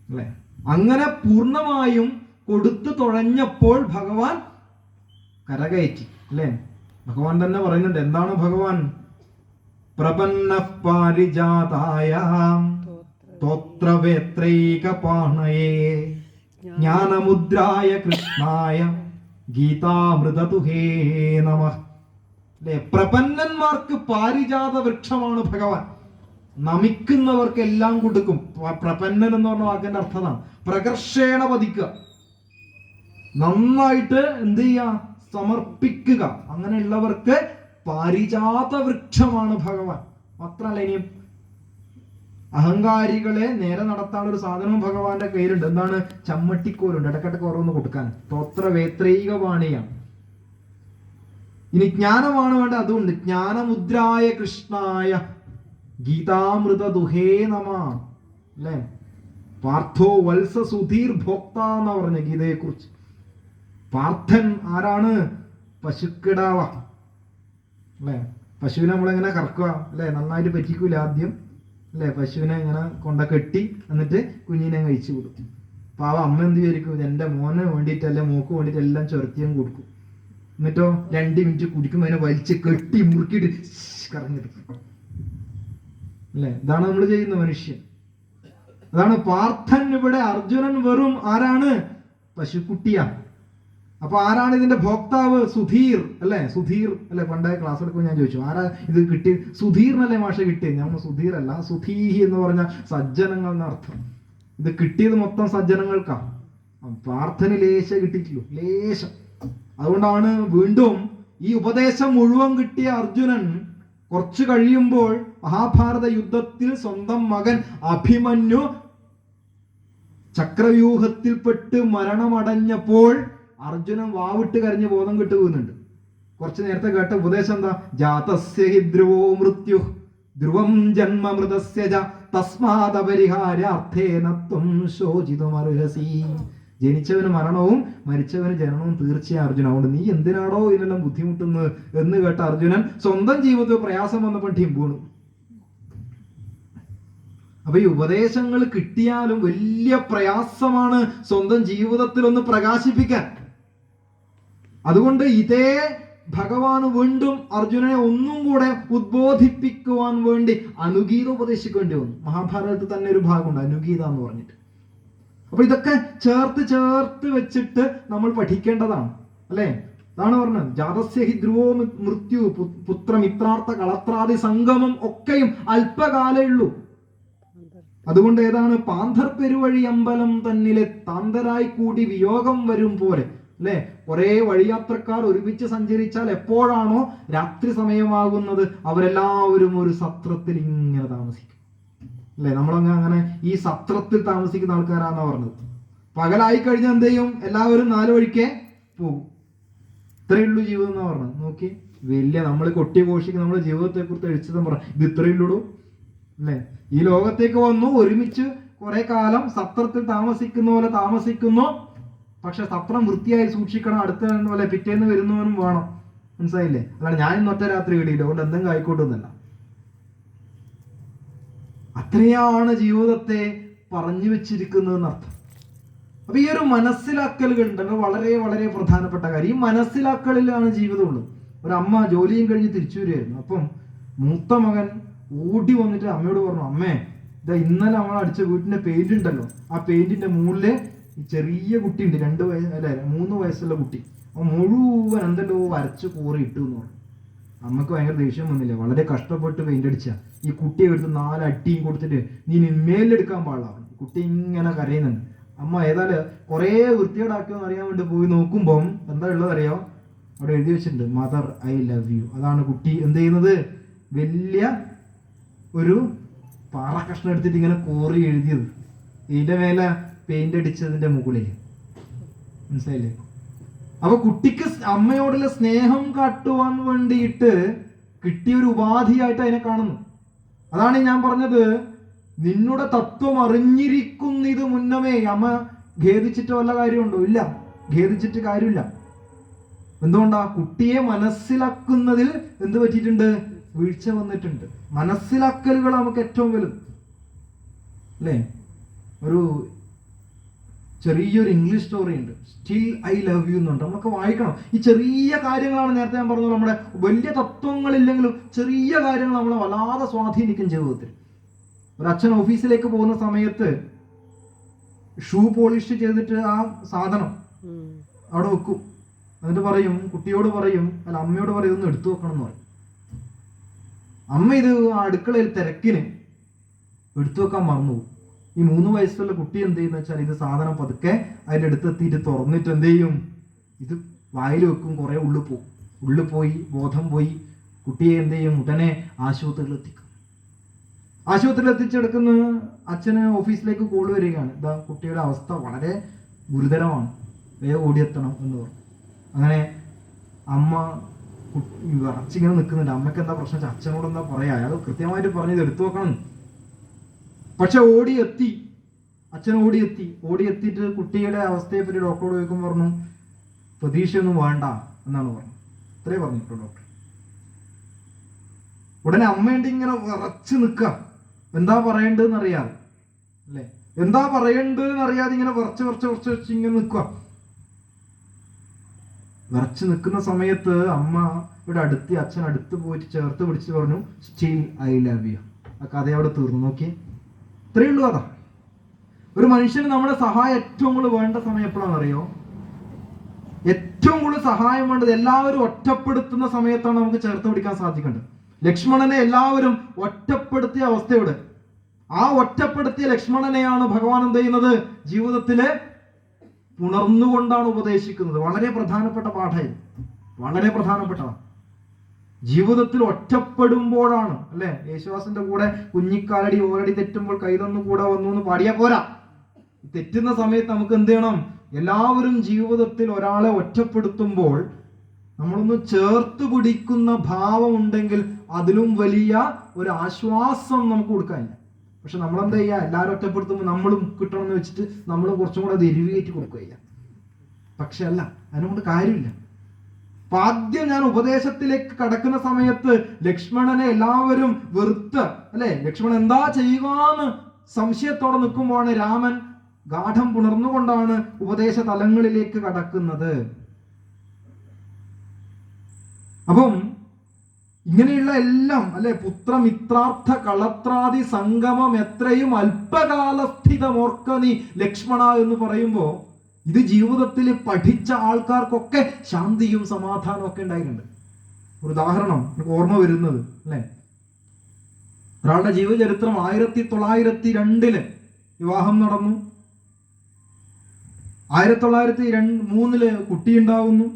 അല്ലെ? അങ്ങനെ പൂർണ്ണമായും കൊടുത്തു തുഴഞ്ഞപ്പോൾ ഭഗവാൻ കരകയറ്റി, അല്ലെ? ഭഗവാൻ തന്നെ പറയുന്നുണ്ട്. എന്താണ് ഭഗവാൻ? പ്രപന്ന പാരിജാതായ തോത്രവേത്രൈകപാണയേ ജ്ഞാനമുദ്രായ കൃഷ്ണായ ഗീതാമൃതതുഹേ നമഃ. അല്ലെ? പ്രപന്നന്മാർക്ക് പാരിജാത വൃക്ഷമാണ് ഭഗവാൻ. നമിക്കുന്നവർക്ക് എല്ലാം കൊടുക്കും. പ്രപന്നൻ എന്ന് പറഞ്ഞ വാക്കിന്റെ അർത്ഥമാണ് പ്രകർഷേണ പതിക്കുക, നന്നായിട്ട് എന്ത് ചെയ്യുക? സമർപ്പിക്കുക. അങ്ങനെയുള്ളവർക്ക് പാരിജാത വൃക്ഷമാണ് ഭഗവാൻ. മാത്രല്ല ഇനിയും അഹങ്കാരികളെ നേരെ നടത്താനുള്ള ഒരു സാധനവും ഭഗവാന്റെ കയ്യിലുണ്ട്. എന്താണ്? ചമ്മട്ടിക്കോലുണ്ട്, ഇടക്കിടക്ക് ഓരോന്ന് കൊടുക്കാൻ. തോത്രവേത്രൈകപാണിയാണ്. ഇനി ജ്ഞാനമാണ് വേണ്ട, അതുകൊണ്ട് ജ്ഞാനമുദ്രായ കൃഷ്ണായ ഗീതാമൃത ദുഹേ നമ, അല്ലെ? പാർത്ഥോ വത്സ സുധീർ ഭോക്ത എന്നാ പറഞ്ഞ ഗീതയെ കുറിച്ച്. പാർത്ഥൻ ആരാണ്? പശുക്കിടാവ, അല്ലെ? പശുവിനെ നമ്മളെങ്ങനെ കറക്കുക, അല്ലെ? നന്നായിട്ട് പറ്റിക്കൂല ആദ്യം, അല്ലെ? പശുവിനെ ഇങ്ങനെ കൊണ്ട കെട്ടി എന്നിട്ട് കുഞ്ഞിനെ കഴിച്ചു കൊടുക്കും. പാവ അമ്മ എന്ത് വിചാരിക്കും? എന്റെ മോന് വേണ്ടിയിട്ടല്ലേ, മോക്ക് വേണ്ടിയിട്ട് എല്ലാം ചൊരത്തിയും കൊടുക്കും. എന്നിട്ടോ 2 മിനിറ്റ് കുടിക്കുമ്പോൾ അതിനെ വലിച്ച് കെട്ടി മുറുക്കിയിട്ട് കറങ്ങിയെടുക്കും, അല്ലെ? ഇതാണ് നമ്മൾ ചെയ്യുന്ന മനുഷ്യൻ. അതാണ് പാർത്ഥൻ. ഇവിടെ അർജുനൻ വെറും ആരാണ്? പശുക്കുട്ടിയാ. അപ്പൊ ആരാണ് ഇതിന്റെ ഭോക്താവ്? സുധീർ, അല്ലെ? സുധീർ, അല്ലെ? പണ്ടേ ക്ലാസ് എടുക്കുമ്പോൾ ഞാൻ ചോദിച്ചു, ആരാ ഇത് കിട്ടി? സുധീറിനല്ലേ മാഷ കിട്ടിയത്? ഞാൻ സുധീർ അല്ല, സുധീഹി എന്ന് പറഞ്ഞ സജ്ജനങ്ങൾ എന്നർത്ഥം. ഇത് കിട്ടിയത് മൊത്തം സജ്ജനങ്ങൾക്കാ. പാർത്ഥന് ലേശം കിട്ടിയിട്ടുള്ളൂ, ലേശം. അതുകൊണ്ടാണ് വീണ്ടും ഈ ഉപദേശം മുഴുവൻ കിട്ടിയ അർജുനൻ കുറച്ചു കഴിയുമ്പോൾ മഹാഭാരത യുദ്ധത്തിൽ സ്വന്തം മകൻ അഭിമന്യു ചക്രവ്യൂഹത്തിൽപ്പെട്ട് മരണമടഞ്ഞപ്പോൾ അർജുനൻ വാവിട്ട് കരഞ്ഞ് ബോധം കിട്ടു പോകുന്നുണ്ട്. കുറച്ചു നേരത്തെ കേട്ട ഉപദേശം എന്താ? ജാതസ്യ ഹി ധ്രുവോ മൃത്യു ധ്രുവം ജന്മമൃതസ്യ ച തസ്മാദപരിഹാരാർത്ഥേന ത്വം ശോചിതുമർഹസി. ജനിച്ചവന് മരണവും മരിച്ചവന് ജനനവും തീർച്ചയായും അർജുന. അതുകൊണ്ട് നീ എന്തിനാണോ ഇതിനെല്ലാം ബുദ്ധിമുട്ടുന്നത് എന്ന് കേട്ട അർജുനൻ സ്വന്തം ജീവിതത്തിൽ പ്രയാസം വന്നപ്പോൾ ഠിമ്പൂണു. അപ്പൊ ഈ ഉപദേശങ്ങൾ കിട്ടിയാലും വലിയ പ്രയാസമാണ് സ്വന്തം ജീവിതത്തിൽ ഒന്ന് പ്രകാശിപ്പിക്കാൻ. അതുകൊണ്ട് ഇതേ ഭഗവാൻ വീണ്ടും അർജുനനെ ഒന്നും കൂടെ ഉദ്ബോധിപ്പിക്കുവാൻ വേണ്ടി അനുഗീത ഉപദേശിക്കേണ്ടി വന്നു. മഹാഭാരതത്തിൽ തന്നെ ഒരു ഭാഗമുണ്ട് അനുഗീത എന്ന് പറഞ്ഞിട്ട്. അപ്പൊ ഇതൊക്കെ ചേർത്ത് വെച്ചിട്ട് നമ്മൾ പഠിക്കേണ്ടതാണ്, അല്ലെ? അതാണ് പറഞ്ഞത്, ജാതസ്യ ഹി ധ്രുവോ മൃത്യു പുത്രമിത്രാർത്ഥ കളത്രാദി സംഗമം ഒക്കെയും അല്പകാലേ ഉള്ളൂ. അതുകൊണ്ട് ഏതാണ് പാന്തർ പെരുവഴി അമ്പലം തന്നിലെ താന്തരായി കൂടി വിയോഗം വരും പോലെ, അല്ലെ? കുറെ വഴിയാത്രക്കാർ ഒരുമിച്ച് സഞ്ചരിച്ചാൽ എപ്പോഴാണോ രാത്രി സമയമാകുന്നത് അവരെല്ലാവരും ഒരു സത്രത്തിൽ ഇങ്ങനെ താമസിക്കും, അല്ലെ? നമ്മളങ്ങനെ ഈ സത്രത്തിൽ താമസിക്കുന്ന ആൾക്കാരാന്നാ പറഞ്ഞത്. പകലായി കഴിഞ്ഞാൽ എന്ത് ചെയ്യും? എല്ലാവരും 4 വഴിക്കേ പോകും. ഇത്രയേ ഉള്ളൂ ജീവിതം എന്നാ പറഞ്ഞത്. നോക്കി, വലിയ നമ്മൾ കൊട്ടി ഘോഷിക്ക് നമ്മുടെ ജീവിതത്തെ കുറിച്ച് എഴുച്ചതും പറ, ഇത് ഇത്രയുള്ളൂ, അല്ലെ? ഈ ലോകത്തേക്ക് വന്നു, ഒരുമിച്ച് കുറെ കാലം സത്രത്തിൽ താമസിക്കുന്ന പോലെ താമസിക്കുന്നു. പക്ഷെ സത്രം വൃത്തിയായി സൂക്ഷിക്കണം, അടുത്ത പോലെ പിറ്റേന്ന് വരുന്നവനും വേണം. മനസ്സിലായില്ലേ? അതാണ് ഞാൻ ഇന്ന് ഒറ്റ രാത്രി കിട്ടിയില്ല അതുകൊണ്ട് എന്തെങ്കിലും ആയിക്കോട്ടെന്നല്ല. അത്രയാണ് ജീവിതത്തെ പറഞ്ഞു വെച്ചിരിക്കുന്നതെന്ന് അർത്ഥം. അപ്പൊ ഈ ഒരു മനസ്സിലാക്കലുകൾ ഉണ്ടല്ലോ, വളരെ വളരെ പ്രധാനപ്പെട്ട കാര്യം. ഈ മനസ്സിലാക്കലിലാണ് ജീവിതമുള്ളത്. ഒരമ്മ ജോലിയും കഴിഞ്ഞ് തിരിച്ചു വരികയായിരുന്നു. അപ്പം മൂത്ത മകൻ ഓടി വന്നിട്ട് അമ്മയോട് പറഞ്ഞു, അമ്മേ ഇതാ ഇന്നലെ നമ്മൾ അടിച്ച വീട്ടിന്റെ പെയിന്റ് ഉണ്ടല്ലോ, ആ പെയിന്റിന്റെ മുകളില് ഈ ചെറിയ കുട്ടിയുണ്ട്, 3 വയസ്സുള്ള കുട്ടി, അപ്പൊ മുഴുവൻ എന്തെല്ലോ വരച്ച് കോറി ഇട്ടു എന്ന് പറഞ്ഞു. അമ്മക്ക് ഭയങ്കര ദേഷ്യം വന്നില്ല, വളരെ കഷ്ടപ്പെട്ട് പെയിന്റ് അടിച്ച ഈ കുട്ടിയെ എടുത്ത് 4 അടിയും കൊടുത്തിട്ട് നീ മേലെടുക്കാൻ പാടില്ല. കുട്ടി ഇങ്ങനെ കരയുന്നുണ്ട്. അമ്മ ഏതായാലും കുറെ വൃത്തികേടാക്കിയോന്ന് അറിയാൻ വേണ്ടി പോയി നോക്കുമ്പം എന്താ ഉള്ളത് അറിയോ? അവിടെ എഴുതി വെച്ചിട്ടുണ്ട്, മദർ ഐ ലവ് യു. അതാണ് കുട്ടി എന്ത് ചെയ്യുന്നത്? വലിയ ഒരു പാറ കഷ്ണം എടുത്തിട്ട് ഇങ്ങനെ കോറി എഴുതിയത്, ഇതിന്റെ മേലെ പെയിന്റ് അടിച്ചതിന്റെ മുകളിൽ. മനസ്സിലായില്ലേ? അപ്പൊ കുട്ടിക്ക് അമ്മയോടുള്ള സ്നേഹം കാട്ടുവാൻ വേണ്ടിയിട്ട് കിട്ടിയ ഒരു ഉപാധിയായിട്ട് അതിനെ കാണുന്നു. അതാണ് ഞാൻ പറഞ്ഞത്, നിന്നുടെ തത്വം അറിഞ്ഞിരിക്കുന്നത് മുന്നമേ. അമ്മ ഖേദിച്ചിട്ട് വല്ല കാര്യമുണ്ടോ? ഇല്ല, ഖേദിച്ചിട്ട് കാര്യമില്ല. എന്തുകൊണ്ടാ? കുട്ടിയെ മനസ്സിലാക്കുന്നതിൽ എന്ത് പറ്റിയിട്ടുണ്ട്? വീഴ്ച വന്നിട്ടുണ്ട്. മനസ്സിലാക്കലുകൾ നമുക്ക് ഏറ്റവും വലുത്, അല്ലേ? ഒരു ചെറിയൊരു ഇംഗ്ലീഷ് സ്റ്റോറി ഉണ്ട്, സ്റ്റിൽ ഐ ലവ് യു എന്നുണ്ട്. നമുക്ക് വായിക്കണം. ഈ ചെറിയ കാര്യങ്ങളാണ് നേരത്തെ ഞാൻ പറഞ്ഞത്, നമ്മുടെ വലിയ തത്വങ്ങളില്ലെങ്കിലും ചെറിയ കാര്യങ്ങൾ നമ്മളെ വല്ലാതെ സ്വാധീനിക്കും ജീവിതത്തിൽ. ഒരു അച്ഛൻ ഓഫീസിലേക്ക് പോകുന്ന സമയത്ത് ഷൂ പോളിഷ് ചെയ്തിട്ട് ആ സാധനം അവിടെ വെക്കും. എന്നിട്ട് പറയും, കുട്ടിയോട് പറയും, അല്ല അമ്മയോട് പറയും, ഇതൊന്ന് എടുത്തു വെക്കണം എന്ന് പറയും. അമ്മ ഇത് അടുക്കളയിൽ തിരക്കിന് എടുത്തു വെക്കാൻ മറന്നു. ഈ 3 വയസ്സുള്ള കുട്ടി എന്ത് ചെയ്യുന്ന വെച്ചാൽ ഇത് സാധനം പതുക്കെ അതിൻ്റെ അടുത്തെത്തിയിട്ട് തുറന്നിട്ട് എന്ത് ചെയ്യും? ഇത് വായിൽ വെക്കും. കുറെ ഉള്ളിൽ പോയി ബോധം പോയി. കുട്ടിയെ എന്ത് ചെയ്യും? ഉടനെ ആശുപത്രിയിൽ എത്തിക്കും. ആശുപത്രിയിൽ എത്തിച്ചെടുക്കുന്ന അച്ഛന് ഓഫീസിലേക്ക് കോൾ വരികയാണ്, ഇതാ കുട്ടിയുടെ അവസ്ഥ വളരെ ഗുരുതരമാണ്, വേഗം ഓടിയെത്തണം എന്ന് പറഞ്ഞു. അങ്ങനെ അമ്മ വിറച്ചിങ്ങനെ നിൽക്കുന്നുണ്ട്. അമ്മയ്ക്ക് എന്താ പ്രശ്നം? അച്ഛനോട് എന്താ പറയാ? അയാൾ കൃത്യമായിട്ട് പറഞ്ഞത് എടുത്തു വെക്കണം. പക്ഷെ ഓടിയെത്തി, അച്ഛൻ ഓടിയെത്തിയിട്ട് കുട്ടിയുടെ അവസ്ഥയെ പറ്റി ഡോക്ടറോട് ചോദിക്കുമ്പോൾ പറഞ്ഞു, പ്രതീക്ഷയൊന്നും വേണ്ട എന്നാണ് പറഞ്ഞത്. ഇത്രേ പറഞ്ഞിട്ടു ഡോക്ടർ. ഉടനെ അമ്മേണ്ടി ഇങ്ങനെ വിറച്ച് നിൽക്കുക, എന്താ പറയേണ്ടതെന്ന് അറിയാതെ, അല്ലേ? എന്താ പറയേണ്ടതെന്ന് അറിയാതെ ഇങ്ങനെ വിറച്ച് ഇങ്ങനെ നിൽക്കുക. വിറച്ച് നിൽക്കുന്ന സമയത്ത് അമ്മയുടെ അച്ഛൻ അടുത്ത് പോയിട്ട് ചേർത്ത് പിടിച്ച് പറഞ്ഞു, സ്റ്റിൽ ഐ ലവ് യു. ആ കഥ അവിടെ തീർന്നു. നോക്കി, ഇത്രയേ ഉള്ളൂ കഥ. ഒരു മനുഷ്യന് നമ്മുടെ സഹായം ഏറ്റവും കൂടുതൽ വേണ്ട സമയം എപ്പോഴാണെന്ന് അറിയോ? ഏറ്റവും കൂടുതൽ സഹായം വേണ്ടത് എല്ലാവരും ഒറ്റപ്പെടുത്തുന്ന സമയത്താണ് നമുക്ക് ചേർത്ത് പിടിക്കാൻ സാധിക്കേണ്ടത്. ലക്ഷ്മണനെ എല്ലാവരും ഒറ്റപ്പെടുത്തിയ അവസ്ഥയോട്, ആ ഒറ്റപ്പെടുത്തിയ ലക്ഷ്മണനെയാണ് ഭഗവാൻ എന്ത് ചെയ്യുന്നത്? ജീവിതത്തില് പുണർന്നുകൊണ്ടാണ് ഉപദേശിക്കുന്നത്. വളരെ പ്രധാനപ്പെട്ട പാഠം, വളരെ പ്രധാനപ്പെട്ടതാണ്. ജീവിതത്തിൽ ഒറ്റപ്പെടുമ്പോഴാണ്, അല്ലെ, യേശുദാസിന്റെ കൂടെ കുഞ്ഞിക്കാലടി ഓരടി തെറ്റുമ്പോൾ കൈതൊന്നു കൂടെ വന്നു എന്ന് പാടിയാ പോരാ. തെറ്റുന്ന സമയത്ത് നമുക്ക് എന്ത് ചെയ്യണം? എല്ലാവരും ജീവിതത്തിൽ ഒരാളെ ഒറ്റപ്പെടുത്തുമ്പോൾ നമ്മളൊന്ന് ചേർത്ത് പിടിക്കുന്ന ഭാവം ഉണ്ടെങ്കിൽ അതിലും വലിയ ഒരു ആശ്വാസം നമുക്ക് കൊടുക്കാനില്ല. പക്ഷെ നമ്മളെന്താ ചെയ്യുക? എല്ലാവരും ഒറ്റപ്പെടുത്തുമ്പോൾ നമ്മളും കിട്ടണമെന്ന് വെച്ചിട്ട് നമ്മൾ കുറച്ചും കൂടെ അത് എരിവേറ്റി കൊടുക്കുക. പക്ഷെ അല്ല, അതിനുകൊണ്ട് കാര്യമില്ല. അപ്പൊ ആദ്യം ഞാൻ ഉപദേശത്തിലേക്ക് കടക്കുന്ന സമയത്ത് ലക്ഷ്മണനെ എല്ലാവരും വെറുത്ത്, അല്ലെ, ലക്ഷ്മണൻ എന്താ ചെയ്യുകയെന്ന് സംശയത്തോടെ നിൽക്കുമ്പോഴാണ് രാമൻ ഗാഠം പുണർന്നുകൊണ്ടാണ് ഉപദേശ തലങ്ങളിലേക്ക് കടക്കുന്നത്. അപ്പം ഇങ്ങനെയുള്ള എല്ലാം, അല്ലെ, പുത്രമിത്രാർത്ഥ കളത്രാദി സംഗമം എത്രയും അല്പകാലസ്ഥിതമോർക്ക നീ ലക്ഷ്മണ എന്ന് പറയുമ്പോൾ ഇത് ജീവിതത്തിൽ പഠിച്ച ആൾക്കാർക്കൊക്കെ ശാന്തിയും സമാധാനവും ഒക്കെ ഉണ്ടായിട്ടുണ്ട്. ഒരു ഉദാഹരണം എനിക്ക് ഓർമ്മ വരുന്നത്, അല്ലെ, ഒരാളുടെ ജീവചരിത്രം 1902 വിവാഹം നടന്നു. 1903 കുട്ടിയുണ്ടാവുന്നു.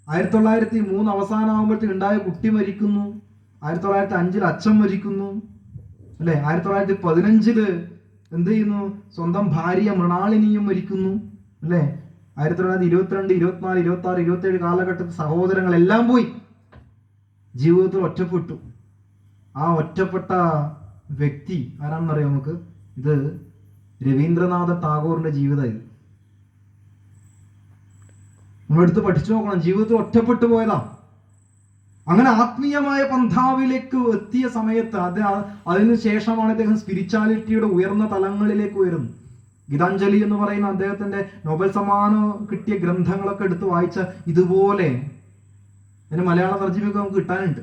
1903 അവസാനമാകുമ്പോഴത്തേക്ക് ഉണ്ടായ കുട്ടി മരിക്കുന്നു. 1905 അച്ഛൻ മരിക്കുന്നു, അല്ലെ. 1915 എന്ത് ചെയ്യുന്നു? സ്വന്തം ഭാര്യ മൃണാളിനിയും മരിക്കുന്നു, അല്ലെ. 1922, 24, 26, 27 കാലഘട്ടത്തിൽ സഹോദരങ്ങളെല്ലാം പോയി. ജീവിതത്തിൽ ഒറ്റപ്പെട്ടു. ആ ഒറ്റപ്പെട്ട വ്യക്തി ആരാണെന്നറിയാം നമുക്ക്? ഇത് രവീന്ദ്രനാഥ ടാഗോറിന്റെ ജീവിതമായിരുന്നു. നമ്മളെടുത്ത് പഠിച്ചു നോക്കണം. ജീവിതത്തിൽ ഒറ്റപ്പെട്ടു പോയതാ. അങ്ങനെ ആത്മീയമായ പന്ഥാവിലേക്ക് എത്തിയ സമയത്ത് അതിനു ശേഷമാണ് അദ്ദേഹം സ്പിരിച്വാലിറ്റിയുടെ ഉയർന്ന തലങ്ങളിലേക്ക് ഉയരുന്നത്. ഗീതാഞ്ജലി എന്ന് പറയുന്ന അദ്ദേഹത്തിന്റെ നൊബൽ സമ്മാനം കിട്ടിയ ഗ്രന്ഥങ്ങളൊക്കെ എടുത്ത് വായിച്ച ഇതുപോലെ അതിന് മലയാള തർജ്ജിമയൊക്കെ നമുക്ക് കിട്ടാനുണ്ട്.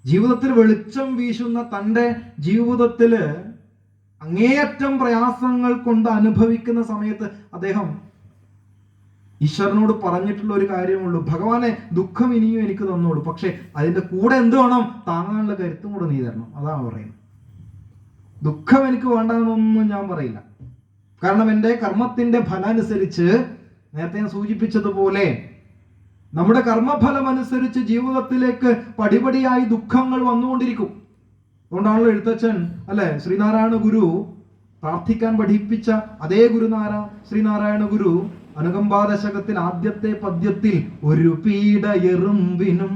ജീവിതത്തിൽ വെളിച്ചം വീശുന്ന തൻ്റെ ജീവിതത്തില് അങ്ങേയറ്റം പ്രയാസങ്ങൾ കൊണ്ട് അനുഭവിക്കുന്ന സമയത്ത് അദ്ദേഹം ഈശ്വരനോട് പറഞ്ഞിട്ടുള്ള ഒരു കാര്യമുള്ളൂ: ഭഗവാനെ, ദുഃഖം ഇനിയും എനിക്ക് തന്നോളൂ, പക്ഷെ അതിന്റെ കൂടെ എന്ത് വേണം? താങ്ങാനുള്ള കരുത്തും കൂടെ നീ തരണം. അതാണ് പറയുന്നത്. ദുഃഖം എനിക്ക് വേണ്ടെന്നൊന്നും ഞാൻ പറയില്ല. കാരണം എൻ്റെ കർമ്മത്തിന്റെ ഫലം അനുസരിച്ച്, നേരത്തെ ഞാൻ സൂചിപ്പിച്ചതുപോലെ, നമ്മുടെ കർമ്മഫലം അനുസരിച്ച് ജീവിതത്തിലേക്ക് പടിപടിയായി ദുഃഖങ്ങൾ വന്നുകൊണ്ടിരിക്കും. അതുകൊണ്ടാണല്ലോ എഴുത്തച്ഛൻ, അല്ലെ, ശ്രീനാരായണ ഗുരു പ്രാർത്ഥിക്കാൻ പഠിപ്പിച്ച അതേ ശ്രീനാരായണ ഗുരു അനുകമ്പാദശകത്തിൽ ആദ്യത്തെ പദ്യത്തിൽ ഒരു പീഡ എറുമ്പിനും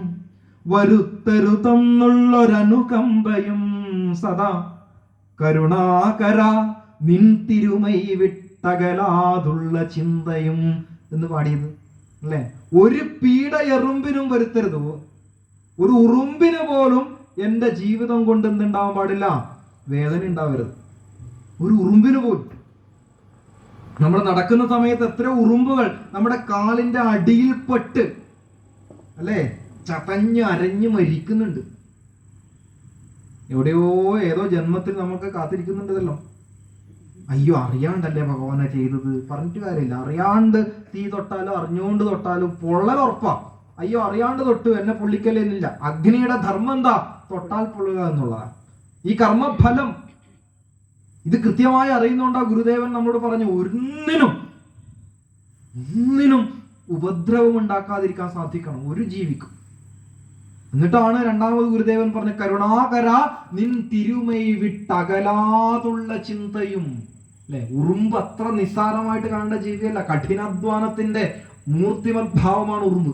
വരുത്തരുതെന്നുള്ളൊരനുകമ്പയും സദാ കരുണാകര നിൻ തിരുമൈ വിട്ടകലാതുള്ള ചിന്തയും എന്ന് പാടിയത്, അല്ലെ. ഒരു പീഡ എറുമ്പിനും വരുത്തരുത്. ഒരു ഉറുമ്പിന് പോലും എൻ്റെ ജീവിതം കൊണ്ട് എന്തുണ്ടാവാൻ പാടില്ല? വേദന ഉണ്ടാവരുത്. ഒരു ഉറുമ്പിന് പോലും. നമ്മൾ നടക്കുന്ന സമയത്ത് എത്ര ഉറുമ്പുകൾ നമ്മുടെ കാലിന്റെ അടിയിൽപ്പെട്ട്, അല്ലെ, ചതഞ്ഞ് അരഞ്ഞ് മരിക്കുന്നുണ്ട്. എവിടെയോ ഏതോ ജന്മത്തിൽ നമുക്ക് കാത്തിരിക്കുന്നുണ്ടല്ലോ. അയ്യോ, അറിയാണ്ടല്ലേ ഭഗവാനെ ചെയ്തത്, പറഞ്ഞിട്ട് കാര്യമില്ല. അറിയാണ്ട് തീ തൊട്ടാലും അറിഞ്ഞുകൊണ്ട് തൊട്ടാലും പൊള്ളലുറപ്പാ. അയ്യോ, അറിയാണ്ട് തൊട്ടു, എന്നെ പൊള്ളിക്കലെന്നില്ല. അഗ്നിയുടെ ധർമ്മം എന്താ? തൊട്ടാൽ പൊള്ളുക എന്നുള്ളതാണ്. ഈ കർമ്മഫലം ഇത് കൃത്യമായി അറിയുന്നുണ്ടാ ഗുരുദേവൻ നമ്മളോട് പറഞ്ഞു, ഒന്നിനും ഉപദ്രവം ഉണ്ടാക്കാതിരിക്കാൻ സാധിക്കണം ഒരു ജീവിക്കും. എന്നിട്ടാണ് രണ്ടാമത് ഗുരുദേവൻ പറഞ്ഞ കരുണാകര നിൻ തിരുമൈ വിട്ടകലാതുള്ള ചിന്തയും, അല്ലെ. ഉറുമ്പ് അത്ര നിസ്സാരമായിട്ട് കാണേണ്ട ജീവിയല്ല. കഠിനാധ്വാനത്തിന്റെ മൂർത്തിമദ്ഭാവമാണ് ഉറുമ്പ്,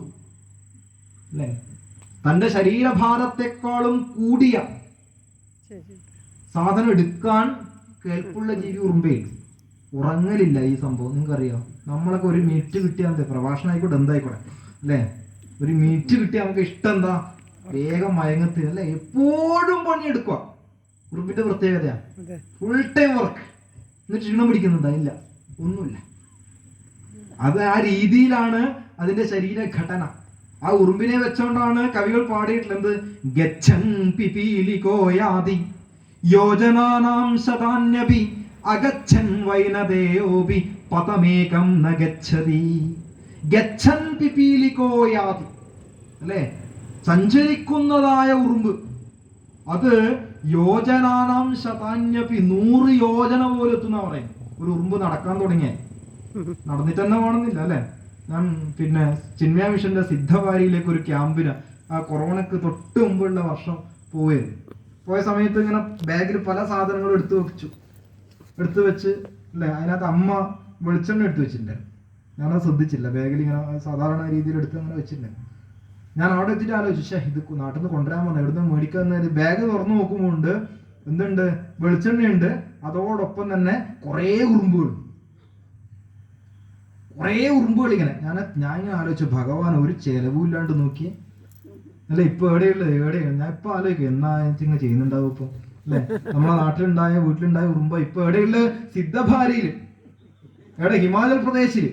അല്ലെ. തന്റെ ശരീരഭാരത്തെക്കാളും കൂടിയ സാധനം എടുക്കാൻ കേൾപ്പുള്ള ജീവി ഉറുമ്പേ. ഉറങ്ങലില്ല ഈ സംഭവം, നിങ്ങൾക്കറിയാം. നമ്മളൊക്കെ ഒരു മിനിറ്റ് കിട്ടിയാൽ മതി, പ്രഭാഷണം ആയിക്കോട്ടെ എന്തായിക്കോട്ടെ, അല്ലെ. ഒരു മിനിറ്റ് കിട്ടിയാൽ നമുക്ക് ഇഷ്ടം എന്താ? വേഗം മയങ്ങത്ത്, അല്ലെ. എപ്പോഴും പണിയെടുക്കുക. ഉറുമ്പിന്റെ പ്രത്യേകതയാണ് ഫുൾ ടൈം വർക്ക്. എന്നിട്ട് ക്ഷീണം പിടിക്കുന്നുണ്ടോ? ഇല്ല, ഒന്നുമില്ല. അത് ആ രീതിയിലാണ് അതിന്റെ ശരീരഘടന. ആ ഉറുമ്പിനെ വെച്ചോണ്ടാണ് കവികൾ പാടിയിട്ടുള്ളത്. ഗച്ഛൻ പിപീലികോയാദി യോജനാനാം ശതാന്യപി അഗച്ഛൻ വൈനദേയോപി പതമേകം ന ഗച്ഛതി. ഗച്ഛൻ പിപീലികോയാദി, അല്ലെ, സഞ്ചരിക്കുന്നതായ ഉറുമ്പ്. അത് യോജനാനാം ശതാന്യപി 100 യോജന പോലെ എത്തുന്ന പറയും. ഒരു ഉറുമ്പ് നടക്കാൻ തുടങ്ങിയ നടന്നിട്ട് തന്നെ പോകണമെന്നില്ല അല്ലെ. ഞാൻ പിന്നെ ചിന്മയ മിഷന്റെ സിദ്ധവാരിയിലേക്ക് ഒരു ക്യാമ്പിന് ആ കൊറോണക്ക് തൊട്ട് മുമ്പുള്ള വർഷം പോയ സമയത്ത് ഇങ്ങനെ ബാഗിൽ പല സാധനങ്ങളും എടുത്തു വെച്ച് അല്ലെ. അതിനകത്ത് അമ്മ വെളിച്ചെണ്ണ എടുത്തു വെച്ചിട്ടുണ്ടായിരുന്നു. ഞാനത് ശ്രദ്ധിച്ചില്ല. ബാഗിൽ ഇങ്ങനെ സാധാരണ രീതിയിൽ എടുത്ത് അങ്ങനെ വെച്ചിട്ടുണ്ടായിരുന്നു. ഞാൻ അവിടെ എത്തിയിട്ട് ആലോചിച്ചു, ഇത് നാട്ടിൽ നിന്ന് കൊണ്ടുവരാൻ പറഞ്ഞ എവിടെ നിന്ന് മേടിക്കാൻ. ബാഗ് തുറന്നു നോക്കുമ്പോണ്ട് എന്തുണ്ട്, വെളിച്ചെണ്ണയുണ്ട്, അതോടൊപ്പം തന്നെ കുറേ ഉറുമ്പുകൾ ഇങ്ങനെ. ഞാൻ ഇങ്ങനെ ആലോചിച്ചു, ഭഗവാൻ ഒരു ചെലവുമില്ലാണ്ട് നോക്കി അല്ലെ. ഇപ്പൊ എവിടെയാണ് ഞാൻ ഇപ്പൊ ആലോചിക്കും, എന്നാ ഇങ്ങനെ ചെയ്യുന്നുണ്ടാവും ഇപ്പൊ അല്ലെ. നമ്മളെ വീട്ടിലുണ്ടായ ഉറുമ്പ ഇപ്പൊ എവിടെയുള്ള സിദ്ധഭാരയില്, ഹിമാചൽ പ്രദേശില്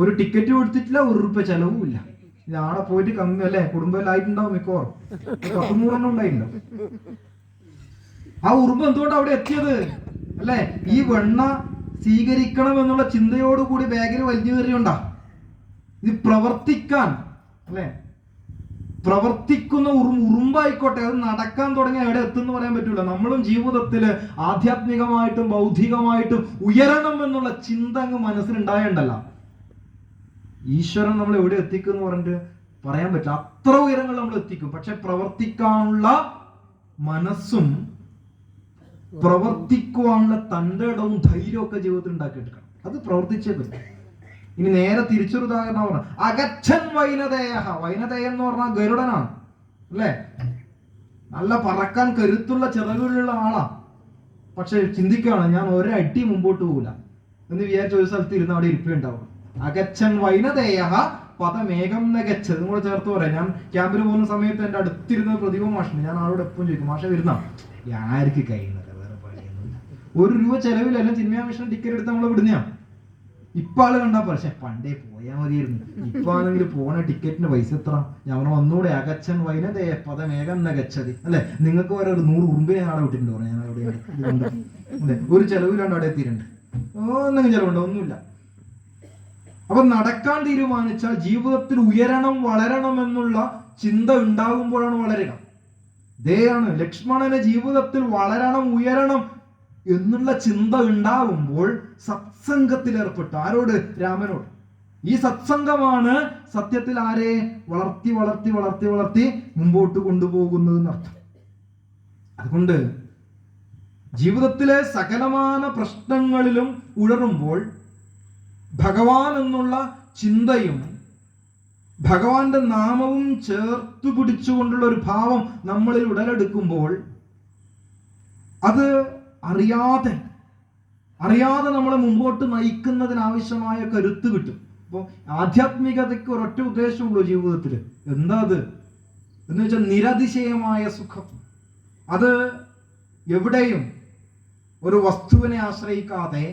ഒരു ടിക്കറ്റ് കൊടുത്തിട്ടില്ല, ₹1 ചെലവുമില്ല. ഇത് ആടെ പോയിട്ട് കമ്മി അല്ലെ, കുടുംബത്തിലായിട്ടുണ്ടാവും മിക്കവാറും 10-100 ഉണ്ടായിട്ടുണ്ടാവും. ആ ഉറുമ്പ് എന്തുകൊണ്ട് അവിടെ എത്തിയത് അല്ലെ? ഈ വെണ്ണ സ്വീകരിക്കണം എന്നുള്ള ചിന്തയോടുകൂടി ബാഗിൽ വലിഞ്ഞു കയറിയുണ്ടാ. ഇത് പ്രവർത്തിക്കാൻ അല്ലെ, പ്രവർത്തിക്കുന്ന ഉറുമ്പായിക്കോട്ടെ, അത് നടക്കാൻ തുടങ്ങിയ എവിടെ എത്തും എന്ന് പറയാൻ പറ്റൂല. നമ്മളും ജീവിതത്തില് ആധ്യാത്മികമായിട്ടും ബൗദ്ധികമായിട്ടും ഉയരണം എന്നുള്ള ചിന്ത അങ്ങ് മനസ്സിലുണ്ടായണ്ടല്ല, ഈശ്വരൻ നമ്മൾ എവിടെ എത്തിക്കും എന്ന് പറഞ്ഞിട്ട് പറയാൻ പറ്റില്ല. അത്ര ഉയരങ്ങൾ നമ്മൾ എത്തിക്കും. പക്ഷെ പ്രവർത്തിക്കാനുള്ള മനസ്സും പ്രവർത്തിക്കുവാനുള്ള തന്റെ ഇടവും ധൈര്യവും ഒക്കെ ജീവിതത്തിൽ ഉണ്ടാക്കിയെടുക്കണം. അത് പ്രവർത്തിച്ചേ പറ്റും. ഇനി നേരെ തിരിച്ചൊരു ഉദാഹരണം പറഞ്ഞ അഗച്ഛൻ വൈനതേയ. വൈനതേയൻ എന്ന് പറഞ്ഞാൽ ഗരുഡനാണ് അല്ലെ. നല്ല പറക്കാൻ കരുത്തുള്ള ചിറകുള്ള ആളാ. പക്ഷെ ചിന്തിക്കുകയാണ്, ഞാൻ ഒരടി മുമ്പോട്ട് പോകില്ല എന്ന് വിചാരിച്ച ഒരു സ്ഥലത്ത് ഇരുന്ന് അവിടെ ഇരിപ്പുണ്ടാവും. അഗച്ഛൻ വൈനതേയ പദമേകം നഗച്ഛ. ഇതും കൂടെ ചേർത്ത് പറയാം. ഞാൻ ക്യാമ്പിൽ പോകുന്ന സമയത്ത് എന്റെ അടുത്തിരുന്ന പ്രതിഭ മാഷുണ്ട്. ഞാൻ ആളോട് എപ്പോഴും ചോദിക്കും, മാഷ വരുന്ന ആർക്ക് കഴിയുന്നത്, വേറെ പണിയൊന്നുമില്ല, ₹1 ചെലവിലല്ല ചിന്മയ മിഷൻ ടിക്കറ്റ് എടുത്ത് നമ്മളെ വിടുന്ന. ഇപ്പൊ ആള് കണ്ടാ പക്ഷെ പണ്ടേ പോയാൽ മതിയായിരുന്നു. ഇപ്പൊ ആണെങ്കിൽ പോണ ടിക്കറ്റിന് പൈസ എത്ര? ഞാൻ ഒന്നുകൂടെ അഗച്ഛൻ വൈനതേയ പദമേകം നഗച്ഛതി അല്ലെ. നിങ്ങൾക്ക് വരെ ഒരു 100 ഉറുമ്പിനെ ആടെ വിട്ടിട്ടുണ്ട് പറഞ്ഞു. ഞാൻ അവിടെ ഒരു ചെലവിലാണ്ട് അവിടെ എത്തിയിട്ടുണ്ട്. എന്തെങ്കിലും ചെലവുണ്ടോ? ഒന്നുമില്ല. അപ്പൊ നടക്കാൻ തീരുമാനിച്ചാൽ ജീവിതത്തിൽ ഉയരണം വളരണം എന്നുള്ള ചിന്ത ഉണ്ടാകുമ്പോഴാണ് വളരുക. ഇതേയാണ് ലക്ഷ്മണന് ജീവിതത്തിൽ വളരണം ഉയരണം എന്നുള്ള ചിന്ത ഉണ്ടാകുമ്പോൾ സത്സംഗത്തിൽ ഏർപ്പെട്ടു. ആരോട്? രാമനോട്. ഈ സത്സംഗമാണ് സത്യത്തിൽ ആരെ വളർത്തി വളർത്തി വളർത്തി വളർത്തി മുമ്പോട്ട് കൊണ്ടുപോകുന്നത് എന്നർത്ഥം. അതുകൊണ്ട് ജീവിതത്തിലെ സകലമാന പ്രശ്നങ്ങളിലും ഉഴറുമ്പോൾ ഭഗവാൻ എന്നുള്ള ചിന്തയും ഭഗവാന്റെ നാമവും ചേർത്തു പിടിച്ചുകൊണ്ടുള്ള ഒരു ഭാവം നമ്മളിൽ ഉടലെടുക്കുമ്പോൾ അത് അറിയാതെ നമ്മളെ മുമ്പോട്ട് നയിക്കുന്നതിനാവശ്യമായ കരുത്ത് കിട്ടും. അപ്പോൾ ആധ്യാത്മികതയ്ക്ക് ഒരൊറ്റ ഉദ്ദേശമുള്ളൂ ജീവിതത്തിൽ. എന്താ അത് എന്ന് വെച്ചാൽ നിരതിശയമായ സുഖം. അത് എവിടെയും ഒരു വസ്തുവിനെ ആശ്രയിക്കാതെ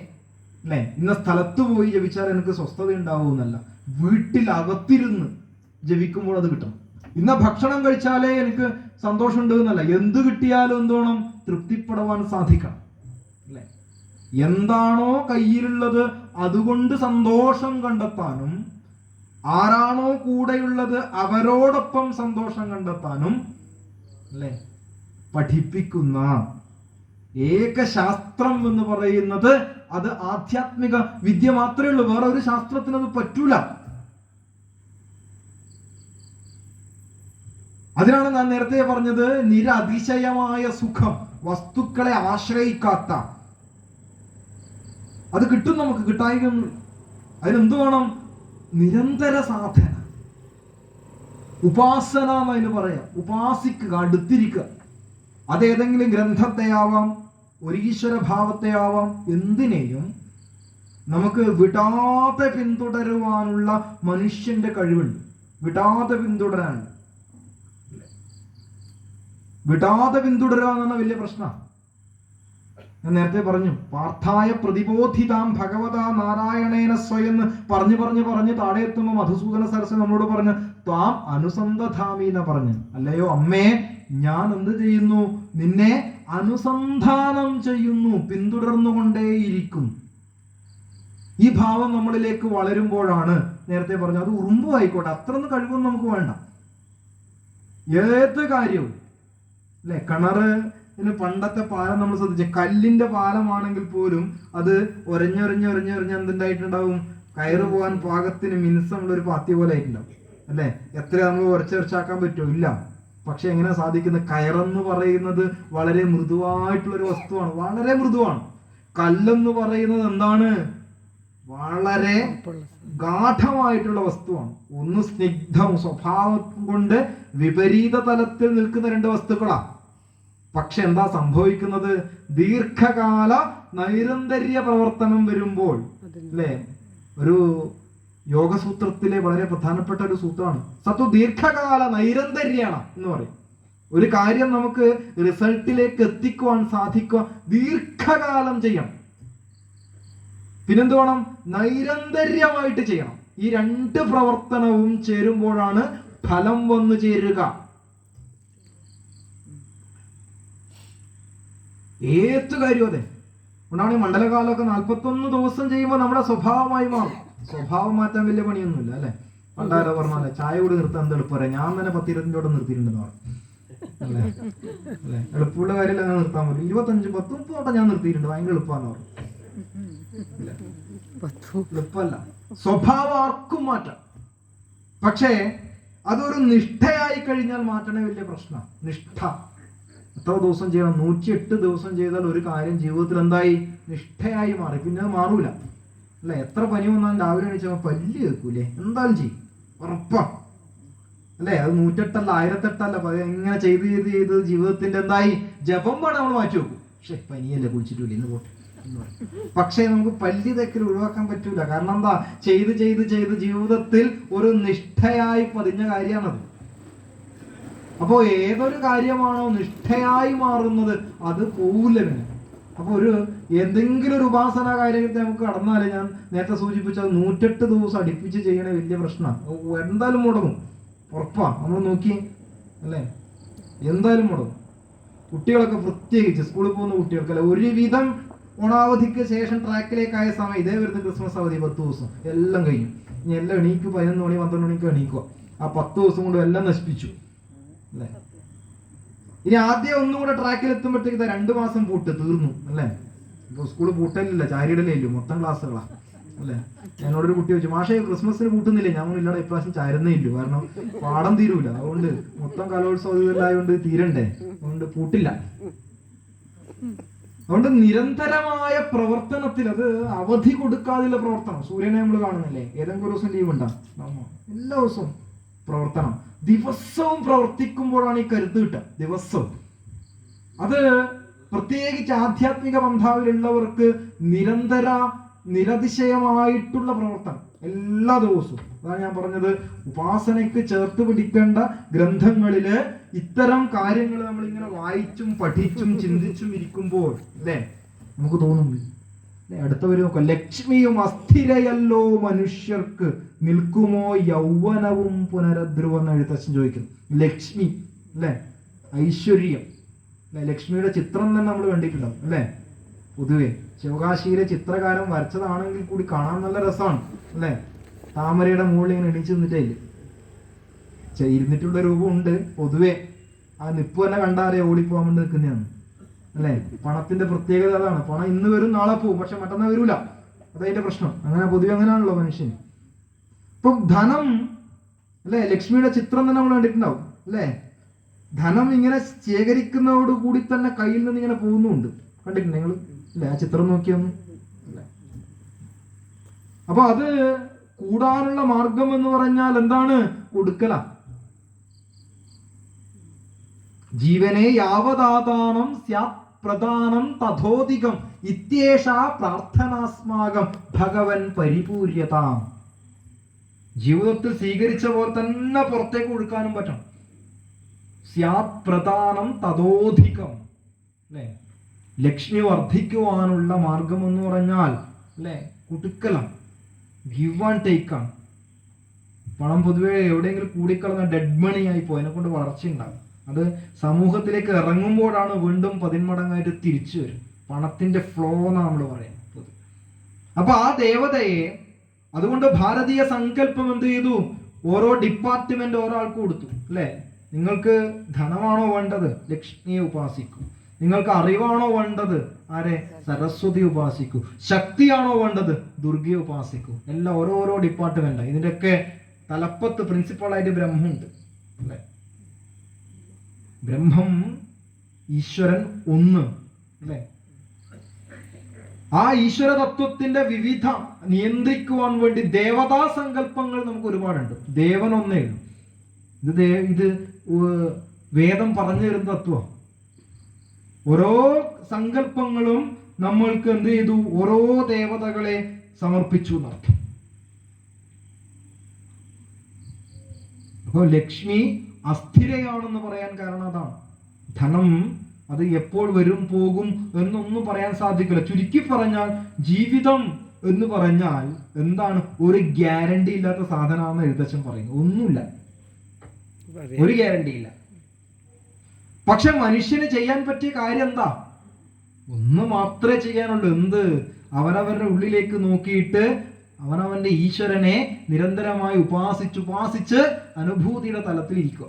അല്ലെ, ഇന്ന സ്ഥലത്ത് പോയി ജപിച്ചാൽ എനിക്ക് സ്വസ്ഥത ഉണ്ടാവുമെന്നല്ല, വീട്ടിലകത്തിരുന്ന് ജപിക്കുമ്പോൾ അത് കിട്ടണം. ഇന്ന ഭക്ഷണം കഴിച്ചാലേ എനിക്ക് സന്തോഷമുണ്ട് എന്നല്ല, എന്ത് കിട്ടിയാലും എന്തോണം തൃപ്തിപ്പെടാൻ സാധിക്കണം അല്ലെ. എന്താണോ കയ്യിലുള്ളത് അതുകൊണ്ട് സന്തോഷം കണ്ടെത്താനും, ആരാണോ കൂടെയുള്ളത് അവരോടൊപ്പം സന്തോഷം കണ്ടെത്താനും അല്ലെ പഠിപ്പിക്കുന്ന ഏകശാസ്ത്രം എന്ന് പറയുന്നത് അത് ആധ്യാത്മിക വിദ്യ മാത്രമേ ഉള്ളൂ. വേറെ ഒരു ശാസ്ത്രത്തിന് അത് പറ്റൂല. അതിനാണ് ഞാൻ നേരത്തെ പറഞ്ഞത്, നിരതിശയമായ സുഖം, വസ്തുക്കളെ ആശ്രയിക്കാത്ത. അത് കിട്ടും, നമുക്ക് കിട്ടായികയൊന്നും. അതിനെന്ത് വേണം? നിരന്തര സാധന, ഉപാസന എന്നതിന് പറയാം. ഉപാസിക്കുക, അടുത്തിരിക്കുക. അതേതെങ്കിലും ഗ്രന്ഥത്തെയാവാം, ഒരു ഈശ്വര ഭാവത്തെയാവാം, എന്തിനേയും നമുക്ക് വിടാതെ പിന്തുടരുവാനുള്ള മനുഷ്യന്റെ കഴിവുണ്ട്. വിടാതെ പിന്തുടരാനുണ്ട്. വിടാതെ പിന്തുടരുക എന്ന് പറഞ്ഞാൽ വലിയ പ്രശ്നമാണ്. ഞാൻ നേരത്തെ പറഞ്ഞു, പാർത്ഥായ പ്രതിബോധിതാം ഭഗവതാ നാരായണേന സ്വയം പറഞ്ഞു പറഞ്ഞു പറഞ്ഞ് താഴെ എത്തുമ്പോൾ മധുസൂദന സരസ്വതി നമ്മളോട് പറഞ്ഞു, ത്വാം അനുസന്ധധാമി എന്ന് പറഞ്ഞു. അല്ലയോ അമ്മേ, ഞാൻ എന്ത് ചെയ്യുന്നു? നിന്നെ അനുസന്ധാനം ചെയ്യുന്നു, പിന്തുടർന്നുകൊണ്ടേയിരിക്കും. ഈ ഭാവം നമ്മളിലേക്ക് വളരുമ്പോഴാണ് നേരത്തെ പറഞ്ഞു, അത് ഉറുമ്പും ആയിക്കോട്ടെ, അത്രയൊന്നും കഴിവൊന്നും നമുക്ക് വേണ്ട. ഏത് കാര്യവും അല്ലെ, കിണറ് പിന്നെ പണ്ടത്തെ പാലം നമ്മൾ ശ്രദ്ധിച്ച കല്ലിന്റെ പാലമാണെങ്കിൽ പോലും അത് ഒരഞ്ഞൊരഞ്ഞൊരഞ്ഞൊരഞ്ഞ് എന്തുണ്ടായിട്ടുണ്ടാവും, കയറ് പോകാൻ പാകത്തിന് മിനുസമുള്ള ഒരു പാത്തി പോലെ ആയിട്ടുണ്ടാവും അല്ലെ. എത്ര നമ്മൾ ഉരച്ചാക്കാൻ പറ്റുമോ? ഇല്ല. പക്ഷെ എങ്ങനെ സാധിക്കുന്നത്? കയറെന്ന് പറയുന്നത് വളരെ മൃദുവായിട്ടുള്ള ഒരു വസ്തുവാണ്, വളരെ മൃദുവാണ്. കല്ലെന്ന് പറയുന്നത് എന്താണ്? വളരെ ഗാഠമായിട്ടുള്ള വസ്തുവാണ്. ഒന്ന് സ്നിഗ്ധവും സ്വഭാവം കൊണ്ട് വിപരീത തലത്തിൽ നിൽക്കുന്ന രണ്ട് വസ്തുക്കളാ. പക്ഷെ എന്താ സംഭവിക്കുന്നത്? ദീർഘകാല നൈരന്തര്യ പ്രവർത്തനം വരുമ്പോൾ അല്ലെ, ഒരു യോഗസൂത്രത്തിലെ വളരെ പ്രധാനപ്പെട്ട ഒരു സൂത്രമാണ് സത്വ ദീർഘകാല നൈരന്തര്യാണ് എന്ന് പറയും. ഒരു കാര്യം നമുക്ക് റിസൾട്ടിലേക്ക് എത്തിക്കുവാൻ സാധിക്കുക ദീർഘകാലം ചെയ്യണം. പിന്നെന്ത് വേണം? നൈരന്തര്യമായിട്ട് ചെയ്യണം. ഈ രണ്ട് പ്രവർത്തനവും ചേരുമ്പോഴാണ് ഫലം വന്നു ചേരുക. ഏത് കാര്യവും അതെ. അതുകൊണ്ടാണ് ഈ മണ്ഡലകാലമൊക്കെ 41 ദിവസം ചെയ്യുമ്പോൾ നമ്മുടെ സ്വഭാവമായി മാറും. സ്വഭാവം മാറ്റാൻ വലിയ പണിയൊന്നുമില്ല അല്ലെ. പണ്ടാരോ പറഞ്ഞാലേ ചായ കൂടി നിർത്താൻ എന്ത് എളുപ്പം പറയാം. ഞാൻ തന്നെ 10-20 നിർത്തിയിട്ടുണ്ടെന്ന് പറഞ്ഞു അല്ലേ. അല്ലെ, എളുപ്പമുള്ള കാര്യമില്ല, അങ്ങനെ നിർത്താൻ പറ്റും. 25-30 ഞാൻ നിർത്തിയിട്ടുണ്ട്, ഭയങ്കര എളുപ്പമാന്ന് പറഞ്ഞു. എളുപ്പമല്ല. സ്വഭാവം ആർക്കും മാറ്റാം. പക്ഷേ അതൊരു നിഷ്ഠയായി കഴിഞ്ഞാൽ മാറ്റണേ വലിയ പ്രശ്നം. നിഷ്ഠ എത്ര ദിവസം ചെയ്യണം? 108 ദിവസം ചെയ്താൽ ഒരു കാര്യം ജീവിതത്തിൽ എന്തായി? നിഷ്ഠയായി മാറി. പിന്നെ അത് മാറൂല അല്ലെ. എത്ര പനി വന്നാലും രാവിലെ എണീച്ചാൽ പല്ല് കേൾക്കൂലേ? എന്തായാലും ചെയ്യും, ഉറപ്പാ അല്ലെ. അത് 108 1008 ഇങ്ങനെ ചെയ്ത് ചെയ്ത് ചെയ്ത് ജീവിതത്തിന്റെ എന്തായി? ജപം വേണം നമ്മൾ മാറ്റി വെക്കും. പക്ഷെ പനിയല്ലേ, കുളിച്ചിട്ടില്ല, ഇന്ന് പോട്ടെ. പക്ഷെ നമുക്ക് പല്ല് തേക്കൽ ഒഴിവാക്കാൻ പറ്റൂല. കാരണം എന്താ? ചെയ്ത് ചെയ്ത് ചെയ്ത് ജീവിതത്തിൽ ഒരു നിഷ്ഠയായി പതിഞ്ഞ കാര്യമാണത്. അപ്പോ ഏതൊരു കാര്യമാണോ നിഷ്ഠയായി മാറുന്നത് അത് പോവില്ല പിന്നെ. അപ്പൊ എന്തെങ്കിലും ഒരു ഉപാസന കാര്യത്തെ നമുക്ക് കടന്നാല്, ഞാൻ നേരത്തെ സൂചിപ്പിച്ചത് 108 ദിവസം അടുപ്പിച്ച് ചെയ്യണ വലിയ പ്രശ്നമാണ്. എന്തായാലും മുടങ്ങും, ഉറപ്പാ. നമ്മൾ നോക്കി അല്ലേ, എന്തായാലും മുടങ്ങും. കുട്ടികളൊക്കെ പ്രത്യേകിച്ച് സ്കൂളിൽ പോകുന്ന കുട്ടികൾക്കല്ല, ഒരുവിധം ഓണാവധിക്ക് ശേഷം ട്രാക്കിലേക്കായ സമയം ഇതേ വരുന്ന ക്രിസ്മസ് അവധി 10 ദിവസം എല്ലാം കഴിഞ്ഞു. ഇനി എല്ലാം എണീക്കും, 11 മണി 12 മണിക്ക് എണീക്കുക. ആ 10 ദിവസം കൊണ്ട് എല്ലാം നശിപ്പിച്ചു അല്ലെ. ഇനി ആദ്യം ഒന്നും കൂടെ ട്രാക്കിൽ എത്തുമ്പോഴത്തേക്ക് 2 മാസം പൂട്ട് തീർന്നു അല്ലെ. ഇപ്പൊ സ്കൂള് പൂട്ടലില്ല, ചാരിടലേ ഇല്ലു, മൊത്തം ക്ലാസ്സുകളാ അല്ലെ. എന്നോടൊരു കുട്ടി ചോദിച്ചു, മാഷേ ക്രിസ്മസിന് പൂട്ടുന്നില്ലേ? ഞാൻ ഇല്ലടാ, ഇപ്രാവശ്യം ചാരുന്നേ ഇല്ലു, കാരണം പാഠം തീരൂല, അതുകൊണ്ട് മൊത്തം കലോത്സവം ഇതെല്ലായതുകൊണ്ട് തീരണ്ടേ, അതുകൊണ്ട് പൂട്ടില്ല. അതുകൊണ്ട് നിരന്തരമായ പ്രവർത്തനത്തിൽ, അത് അവധി കൊടുക്കാതെയുള്ള പ്രവർത്തനം. സൂര്യനെ നമ്മൾ കാണുന്നില്ലേ, ഏതെങ്കിലും ഒരു ദിവസം ലീവ് ഉണ്ടാകും? എല്ലാ ദിവസവും പ്രവർത്തനം. ദിവസവും പ്രവർത്തിക്കുമ്പോഴാണ് ഈ കരുത്ത് കിട്ടുക. ദിവസവും അത് പ്രത്യേകിച്ച് ആധ്യാത്മിക പന്ഥാവിലുള്ളവർക്ക് നിരതിശയമായിട്ടുള്ള പ്രവർത്തനം എല്ലാ ദിവസവും. അതാണ് ഞാൻ പറഞ്ഞത്, ഉപാസനയ്ക്ക് ചേർത്ത് പിടിക്കേണ്ട ഗ്രന്ഥങ്ങളില് ഇത്തരം കാര്യങ്ങൾ നമ്മൾ ഇങ്ങനെ വായിച്ചും പഠിച്ചും ചിന്തിച്ചും ഇരിക്കുമ്പോൾ അല്ലേ നമുക്ക് തോന്നും, അടുത്തവര് നോക്കാം, ലക്ഷ്മിയും അസ്ഥിരയല്ലോ മനുഷ്യർക്ക്, നിൽക്കുമോ യൗവനവും പുനരധ്രുവം എന്ന് എഴുത്തച്ഛൻ ചോദിക്കുന്നു. ലക്ഷ്മി അല്ലെ, ഐശ്വര്യം അല്ലെ. ലക്ഷ്മിയുടെ ചിത്രം തന്നെ നമ്മൾ കണ്ടിട്ടുണ്ടാവും അല്ലെ. പൊതുവെ ശിവകാശിയിലെ ചിത്രകാരൻ വരച്ചതാണെങ്കിൽ കൂടി കാണാൻ നല്ല രസമാണ് അല്ലെ. താമരയുടെ മുകളിൽ ഇങ്ങനെ എണീച്ച് നിന്നിട്ടേയില്ല, ഇരുന്നിട്ടുള്ള രൂപമുണ്ട്. പൊതുവെ ആ നിപ്പ് തന്നെ കണ്ടാലേ ഓടിപ്പോകാൻ വേണ്ടി നിൽക്കുന്നതാണ് അല്ലെ. പണത്തിന്റെ പ്രത്യേകത അതാണ്. പണം ഇന്ന് വരും നാളെ പോകും, പക്ഷെ മറ്റന്നാൾ വരൂല, അതതിന്റെ പ്രശ്നം. അങ്ങനെ പൊതുവെ അങ്ങനെയാണല്ലോ മനുഷ്യൻ. ഇപ്പൊ ധനം അല്ലെ, ലക്ഷ്മിയുടെ ചിത്രം തന്നെ നമ്മൾ കണ്ടിട്ടുണ്ടാവും അല്ലെ. ധനം ഇങ്ങനെ ശേഖരിക്കുന്നതോട് കൂടി തന്നെ കയ്യിൽ നിന്ന് ഇങ്ങനെ പോകുന്നുണ്ട്, കണ്ടിട്ടുണ്ട് നിങ്ങൾ അല്ലെ. ആ ചിത്രം നോക്കിയൊന്നും അല്ലെ. അപ്പൊ അത് കൂടാനുള്ള മാർഗം എന്ന് പറഞ്ഞാൽ എന്താണ്? കൊടുക്കല. ജീവനെ യാവദാതാനം സ്യാത് പ്രദാനം തഥോധികം ഇത്യേഷ പ്രാർത്ഥനാസ്മാകം ഭഗവൻ പരിപൂര്യതാം. ജീവിതത്തിൽ സ്വീകരിച്ച പോലെ തന്നെ പുറത്തേക്ക് കൊടുക്കാനും പറ്റണം. സ്യാത് പ്രദാനം തഥോധികം അല്ലെ. ലക്ഷ്മി വർദ്ധിക്കുവാനുള്ള മാർഗം എന്ന് പറഞ്ഞാൽ അല്ലെ കൊടുക്കലാണ്, ഗിവ് ആൻഡ് ടേക്ക് ആണ്. പണം പൊതുവെ എവിടെയെങ്കിലും കൂടിക്കളഞ്ഞ ഡെഡ് മണി ആയി പോയി, അതിനെ കൊണ്ട് വളർച്ചയുണ്ടാകും. അത് സമൂഹത്തിലേക്ക് ഇറങ്ങുമ്പോഴാണ് വീണ്ടും 10 മടങ്ങായിട്ട് തിരിച്ചു വരും. പണത്തിന്റെ ഫ്ലോ എന്നാണ് നമ്മൾ പറയുന്നത്. അപ്പൊ ആ ദേവതയെ, അതുകൊണ്ട് ഭാരതീയ സങ്കല്പം എന്ത് ചെയ്തു? ഓരോ ഡിപ്പാർട്ട്മെന്റ് ഓരോ ആൾക്ക് കൊടുത്തു അല്ലെ. നിങ്ങൾക്ക് ധനമാണോ വേണ്ടത്? ലക്ഷ്മിയെ ഉപാസിക്കും. നിങ്ങൾക്ക് അറിവാണോ വേണ്ടത്? ആരെ? സരസ്വതി ഉപാസിക്കൂ. ശക്തിയാണോ വേണ്ടത്? ദുർഗയെ ഉപാസിക്കൂ. എല്ലാം ഓരോരോ ഡിപ്പാർട്ട്മെന്റ്. ഇതിന്റെയൊക്കെ തലപ്പത്ത് പ്രിൻസിപ്പളായിട്ട് ബ്രഹ്മമുണ്ട് അല്ലെ? ബ്രഹ്മം, ഈശ്വരൻ ഒന്ന് അല്ലെ? ആ ഈശ്വര തത്വത്തിന്റെ വിവിധ നിയന്ത്രിക്കുവാൻ വേണ്ടി ദേവതാ സങ്കല്പങ്ങൾ നമുക്ക് ഒരുപാടുണ്ട്. ദേവൻ ഒന്നേ ഉള്ളൂ. ഇത് വേദം പറഞ്ഞു തരുന്ന തത്വം. ഓരോ സങ്കല്പങ്ങളും നമ്മൾക്ക് എന്ത് ചെയ്തു? ഓരോ ദേവതകളെ സമർപ്പിച്ചു എന്നർത്ഥം. അപ്പോൾ ലക്ഷ്മി അസ്ഥിരയാണെന്ന് പറയാൻ കാരണം അതാണ്. ധനം അത് എപ്പോൾ വരും പോകും എന്നൊന്നും പറയാൻ സാധിക്കില്ല. ചുരുക്കി പറഞ്ഞാൽ ജീവിതം എന്ന് പറഞ്ഞാൽ എന്താണ്? ഒരു ഗ്യാരണ്ടി ഇല്ലാത്ത സാധനമാണെന്ന് എഴുത്തച്ഛൻ പറയുന്നു. ഒന്നുമില്ല, ഒരു ഗ്യാരണ്ടി ഇല്ല. പക്ഷെ മനുഷ്യന് ചെയ്യാൻ പറ്റിയ കാര്യം എന്താ? ഒന്ന് മാത്രമേ ചെയ്യാനുള്ളൂ. എന്ത്? അവനവന്റെ ഉള്ളിലേക്ക് നോക്കിയിട്ട് അവനവന്റെ ഈശ്വരനെ നിരന്തരമായി ഉപാസിച്ച് അനുഭൂതിയുടെ തലത്തിൽ ഇരിക്കുക.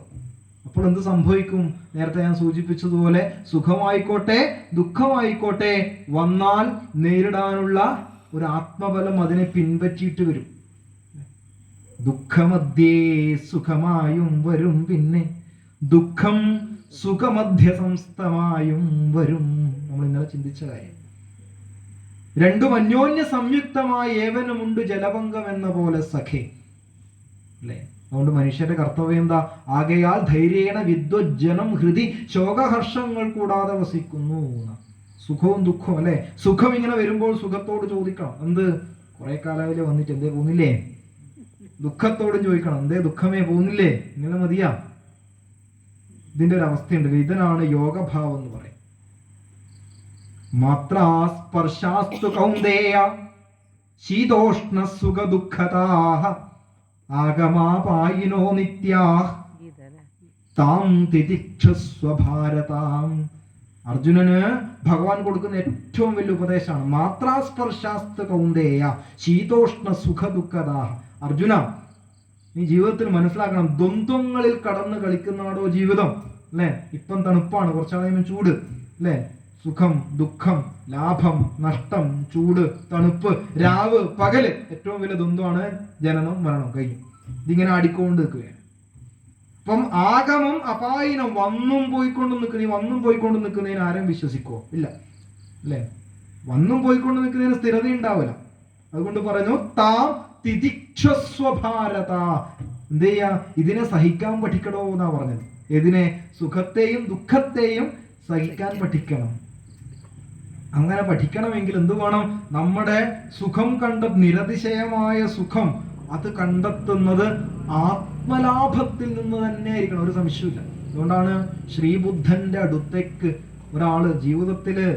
അപ്പോൾ എന്ത് സംഭവിക്കും? നേരത്തെ ഞാൻ സൂചിപ്പിച്ചതുപോലെ സുഖമായിക്കോട്ടെ ദുഃഖമായിക്കോട്ടെ വന്നാൽ നേരിടാനുള്ള ഒരു ആത്മബലം അതിനെ പിൻപറ്റിയിട്ട് വരും. ദുഃഖമധ്യേ സുഖമായും വരും, പിന്നെ ദുഃഖം സുഖമധ്യ സംസ്ഥമായും വരും. നമ്മൾ ഇന്നലെ ചിന്തിച്ച കാര്യം. രണ്ടും അന്യോന്യ സംയുക്തമായി ഏവനുമുണ്ട് ജലഭംഗം എന്ന പോലെ സഖേ അല്ലെ? അതുകൊണ്ട് മനുഷ്യന്റെ കർത്തവ്യം എന്താ? ആകയാൽ ധൈര്യേണ വിദ്വജ്ജനം ഹൃദി ശോകഹർഷങ്ങൾ കൂടാതെ വസിക്കുന്നു. സുഖവും ദുഃഖവും അല്ലെ? സുഖം ഇങ്ങനെ വരുമ്പോൾ സുഖത്തോട് ചോദിക്കണം, എന്ത്? കുറെ കാലം വന്നിട്ട് എന്തേ പോകുന്നില്ലേ? ദുഃഖത്തോടും ചോദിക്കണം, എന്തേ ദുഃഖമേ പോകുന്നില്ലേ? ഇങ്ങനെ മതിയാ? ഇതിന്റെ ഒരു അവസ്ഥയുണ്ട്. ഇതിനാണ് യോഗഭാവം എന്ന് പറയും. മാത്രാ സ്പർശാസ്തു കൗന്ദേയ ശീതോഷ്ണ സുഖ ദുഃഖതാഃ ആഗമാപായിനോ നിത്യാഃ താം തിതിക്ഷസ്വ ഭാരതാം. അർജുനന് ഭഗവാൻ കൊടുക്കുന്ന ഏറ്റവും വലിയ ഉപദേശമാണ് മാത്രാ സ്പർശാസ്തു കൗന്ദേയ ശീതോഷ്ണ സുഖ ദുഃഖതാഃ. അർജുന, നീ ജീവിതത്തിൽ മനസ്സിലാക്കണം, ദ്വന്ദ്വങ്ങളിൽ കടന്ന് കളിക്കുന്നതാണോ ജീവിതം അല്ലെ? ഇപ്പം തണുപ്പാണ്, കുറച്ചാൾ കഴിയുമ്പോൾ ചൂട് അല്ലെ? സുഖം ദുഃഖം, ലാഭം നഷ്ടം, ചൂട് തണുപ്പ്, രാവ് പകല്, ഏറ്റവും വലിയ ദ്വന്ദ്വമാണ് ജനനം മരണം. കഴിഞ്ഞു. ഇതിങ്ങനെ ആടിക്കൊണ്ട് നിൽക്കുകയാണ്. അപ്പം ആഗമം അപായിനം, വന്നും പോയിക്കൊണ്ട് നിൽക്കുന്ന, ഈ വന്നും പോയിക്കൊണ്ട് നിൽക്കുന്നതിന് ആരും വിശ്വസിക്കോ? ഇല്ല അല്ലെ? വന്നും പോയിക്കൊണ്ട് നിൽക്കുന്നതിന് സ്ഥിരത ഉണ്ടാവില്ല. അതുകൊണ്ട് പറഞ്ഞു താം തിതിക്ഷസ്വ ഭാരത. എന്ത് ചെയ്യാ? ഇതിനെ സഹിക്കാൻ പഠിക്കണോ എന്നാ പറഞ്ഞത്. ഇതിനെ, സുഖത്തെയും ദുഃഖത്തെയും സഹിക്കാൻ പഠിക്കണം. അങ്ങനെ പഠിക്കണമെങ്കിൽ എന്ത് വേണം? നമ്മുടെ സുഖം നിരതിശയമായ സുഖം അത് കണ്ടെത്തുന്നത് ആത്മലാഭത്തിൽ നിന്ന് തന്നെ ആയിരിക്കണം, ഒരു സംശയമില്ല. അതുകൊണ്ടാണ് ശ്രീബുദ്ധന്റെ അടുത്തേക്ക് ഒരാള് ജീവിതത്തില്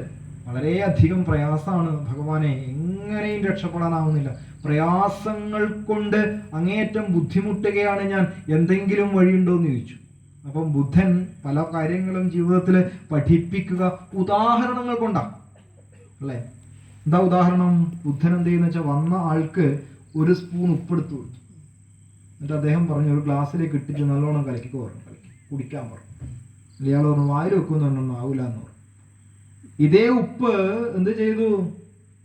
വളരെയധികം പ്രയാസമാണ്, ഭഗവാനെ എങ്ങനെയും രക്ഷപ്പെടാനാവുന്നില്ല, പ്രയാസങ്ങൾ കൊണ്ട് അങ്ങേയറ്റം ബുദ്ധിമുട്ടുകയാണ് ഞാൻ, എന്തെങ്കിലും വഴിയുണ്ടോ എന്ന് ചോദിച്ചു. അപ്പം ബുദ്ധൻ പല കാര്യങ്ങളും ജീവിതത്തിൽ പഠിപ്പിക്കുക ഉദാഹരണങ്ങൾ കൊണ്ടാണ് അല്ലെ? എന്താ ഉദാഹരണം? ബുദ്ധൻ എന്ത് ചെയ്യുന്ന വെച്ചാൽ, വന്ന ആൾക്ക് ഒരു സ്പൂൺ ഉപ്പെടുത്തു കൊടുത്തു. എന്നിട്ട് അദ്ദേഹം പറഞ്ഞു, ഒരു ഗ്ലാസ്സിലേക്ക് ഇട്ടിട്ട് നല്ലോണം കലക്കിക്കോ പറഞ്ഞു, കുടിക്കാൻ പറഞ്ഞു. ഇയാൾ പറഞ്ഞു, വായിൽ വെക്കുമെന്ന് പറഞ്ഞൊന്നും ആവില്ല എന്ന് പറഞ്ഞു. ഇതേ ഉപ്പ് എന്ത് ചെയ്തു?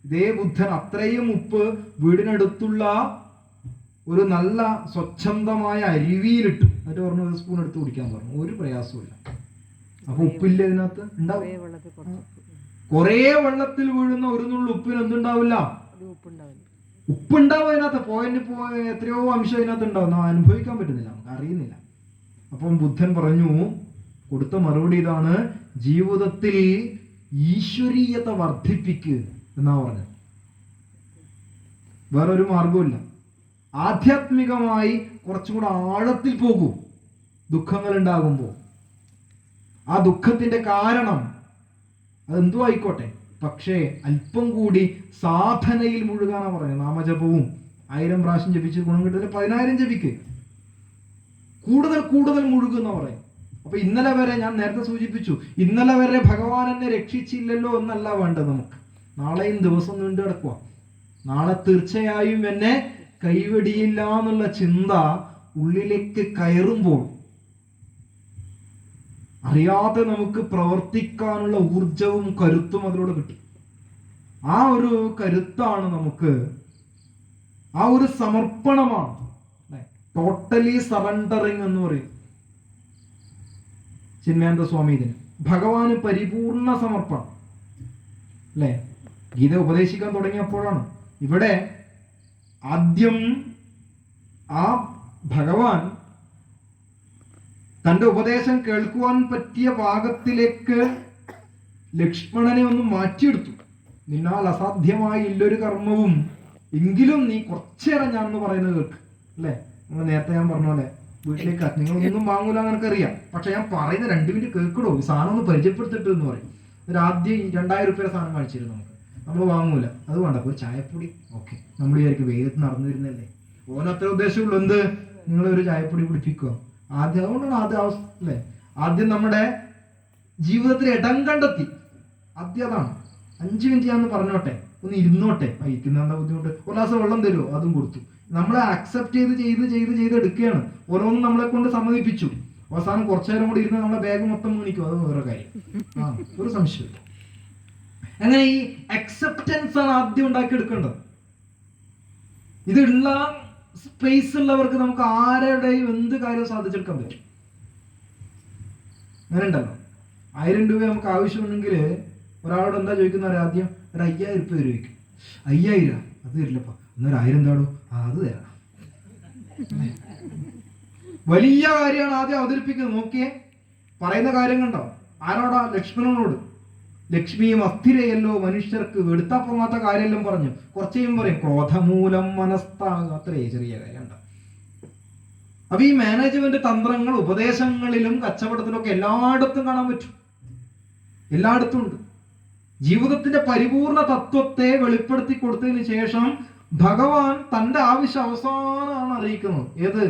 ഇതേ ബുദ്ധൻ അത്രയും ഉപ്പ് വീടിനടുത്തുള്ള ഒരു നല്ല സ്വച്ഛന്തമായ അരുവിയിലിട്ടു. എന്നിട്ട് പറഞ്ഞു, ഒരു സ്പൂൺ എടുത്ത് കുടിക്കാൻ പറഞ്ഞു. ഒരു പ്രയാസമില്ല. അപ്പൊ ഉപ്പില്ല ഇതിനകത്ത്? ഉണ്ടാവും. കുറേ വെള്ളത്തിൽ വീഴുന്ന ഒരു നുള്ളു ഉപ്പിന് എന്തുണ്ടാവില്ല? ഉപ്പുണ്ടാവും അതിനകത്ത്. എത്രയോ അംശം അതിനകത്ത് ഉണ്ടാവും. നാം അനുഭവിക്കാൻ പറ്റുന്നില്ല, നമുക്ക് അറിയുന്നില്ല. അപ്പം ബുദ്ധൻ പറഞ്ഞു, കൊടുത്ത മറുപടി ഇതാണ്, ജീവിതത്തിൽ ഈശ്വരീയത വർദ്ധിപ്പിക്കുക എന്നാ പറഞ്ഞത്. വേറൊരു മാർഗമില്ല. ആധ്യാത്മികമായി കുറച്ചും കൂടെ ആഴത്തിൽ പോകൂ. ദുഃഖങ്ങൾ ഉണ്ടാകുമ്പോൾ ആ ദുഃഖത്തിന്റെ കാരണം അതെന്തോ ആയിക്കോട്ടെ, പക്ഷേ അല്പം കൂടി സാധനയിൽ മുഴുകാനാ പറയുന്നത്. നാമജപവും 1000 പ്രാവശ്യം ജപിച്ച് ഗുണം കിട്ടുന്നതിന് 10,000 ജപിക്ക്, കൂടുതൽ കൂടുതൽ മുഴുകുന്ന പറയും. അപ്പൊ ഇന്നലെ വരെ ഞാൻ നേരത്തെ സൂചിപ്പിച്ചു, ഇന്നലെ വരെ ഭഗവാൻ എന്നെ രക്ഷിച്ചില്ലല്ലോ എന്നല്ല വേണ്ടത് നമുക്ക്. നാളെയും ദിവസം നീണ്ടു കിടക്കുക. നാളെ തീർച്ചയായും എന്നെ കൈവെടിയില്ല എന്നുള്ള ചിന്ത ഉള്ളിലേക്ക് കയറുമ്പോൾ അറിയാതെ നമുക്ക് പ്രവർത്തിക്കാനുള്ള ഊർജവും കരുത്തും അതിലൂടെ കിട്ടും. ആ ഒരു കരുത്താണ് നമുക്ക്, ആ ഒരു സമർപ്പണമാണ് ടോട്ടലി സറണ്ടറിങ് എന്ന് പറയും ചിന്മയാനന്ദ സ്വാമി ഇതിന്. ഭഗവാന് പരിപൂർണ സമർപ്പണം അല്ലെ. ഗീത ഉപദേശിക്കാൻ തുടങ്ങിയപ്പോഴാണ് ഇവിടെ ആദ്യം ആ ഭഗവാൻ തന്റെ ഉപദേശം കേൾക്കുവാൻ പറ്റിയ ഭാഗത്തിലേക്ക് ലക്ഷ്മണനെ ഒന്ന് മാറ്റിയെടുത്തു. നിന്നാൽ അസാധ്യമായി ഇല്ലൊരു കർമ്മവും, എങ്കിലും നീ കുറച്ചേറെ ഞാൻ എന്ന് പറയുന്നത് കേൾക്ക് അല്ലെ. നമ്മൾ നേരത്തെ ഞാൻ പറഞ്ഞ പോലെ വീട്ടിലേക്ക് നിങ്ങളൊന്നും വാങ്ങൂല എനിക്കറിയാം, പക്ഷെ ഞാൻ പറയുന്ന 2 മിനിറ്റ് കേൾക്കണോ, ഈ സാധനം ഒന്ന് പരിചയപ്പെടുത്തിട്ട് എന്ന് പറയും. ഒരു ആദ്യം 2000 രൂപയുടെ സാധനം കാണിച്ചിരുന്നു നമ്മൾ വാങ്ങൂല. അത് വേണ്ട, ഒരു ചായപ്പൊടി ഓക്കെ, നമ്മൾ വിചാരിക്കും വേഗത്തിൽ നടന്നു വരുന്നല്ലേ. ഓനത്ര ഉദ്ദേശമുള്ളൂ, എന്ത് നിങ്ങൾ ഒരു ചായപ്പൊടി പിടിപ്പിക്കുക ആദ്യം. അതുകൊണ്ടാണ് ആദ്യം അല്ലേ, ആദ്യം നമ്മുടെ ജീവിതത്തിൽ ഇടം കണ്ടെത്തി. ആദ്യം അതാണ്. 5 മിനിറ്റ് ഞാൻ പറഞ്ഞോട്ടെ, ഒന്ന് ഇരുന്നോട്ടെ, ഇരിക്കുന്ന എന്താ ബുദ്ധിമുട്ട്, ഒരു ഗ്ലാസ് വെള്ളം തരുമോ, അതും കൊടുത്തു. നമ്മളെ അക്സെപ്റ്റ് ചെയ്ത് എടുക്കുകയാണ്. ഓരോന്നും നമ്മളെ കൊണ്ട് സമ്മതിപ്പിച്ചു. അവസാനം കുറച്ചു നേരം കൂടി ഇരുന്ന് നമ്മളെ ബാഗ് മൊത്തം വീണിക്കും. അത് വേറെ കാര്യം, ഒരു സംശയമില്ല. അങ്ങനെ ഈ അക്സെപ്റ്റൻസ് ആണ് ആദ്യം ഉണ്ടാക്കിയെടുക്കേണ്ടത്. ഇതുള്ള സ്പേസ് ഉള്ളവർക്ക് നമുക്ക് ആരുടെയും എന്ത് കാര്യവും സാധിച്ചെടുക്കാൻ പറ്റും. അങ്ങനെ ഉണ്ടല്ലോ. 1000 രൂപ നമുക്ക് ആവശ്യമുണ്ടെങ്കിൽ ഒരാളോട് എന്താ ചോദിക്കുന്ന, ആദ്യം ഒരു 5000 രൂപ ചോദിക്കും. 5000 അത് തരില്ലപ്പ, എന്നൊരു 1000 എന്താടോ, അത് തരാം. വലിയ കാര്യമാണ് ആദ്യം അവതരിപ്പിക്കുന്നത്. നോക്കിയേ, പറയുന്ന കാര്യം കണ്ടോ. ആരോടാ? ലക്ഷ്മണനോട്. ലക്ഷ്മിയും അസ്ഥിരയല്ലോ മനുഷ്യർക്ക്, എടുത്താ പോകാത്ത കാര്യമെല്ലാം പറഞ്ഞു. കുറച്ചേയും പറയും ക്രോധമൂലം മനസ്താകുക, അത്രേ ചെറിയ കാര്യം ഉണ്ടോ. അപ്പൊ ഈ മാനേജ്മെന്റ് തന്ത്രങ്ങൾ ഉപദേശങ്ങളിലും കച്ചവടത്തിലും ഒക്കെ എല്ലായിടത്തും കാണാൻ പറ്റും, എല്ലായിടത്തും ഉണ്ട്. ജീവിതത്തിന്റെ പരിപൂർണ തത്വത്തെ വെളിപ്പെടുത്തി കൊടുത്തതിന് ശേഷം ഭഗവാൻ തന്റെ ആവശ്യം അവസാനമാണ് അറിയിക്കുന്നത്. ഏത്?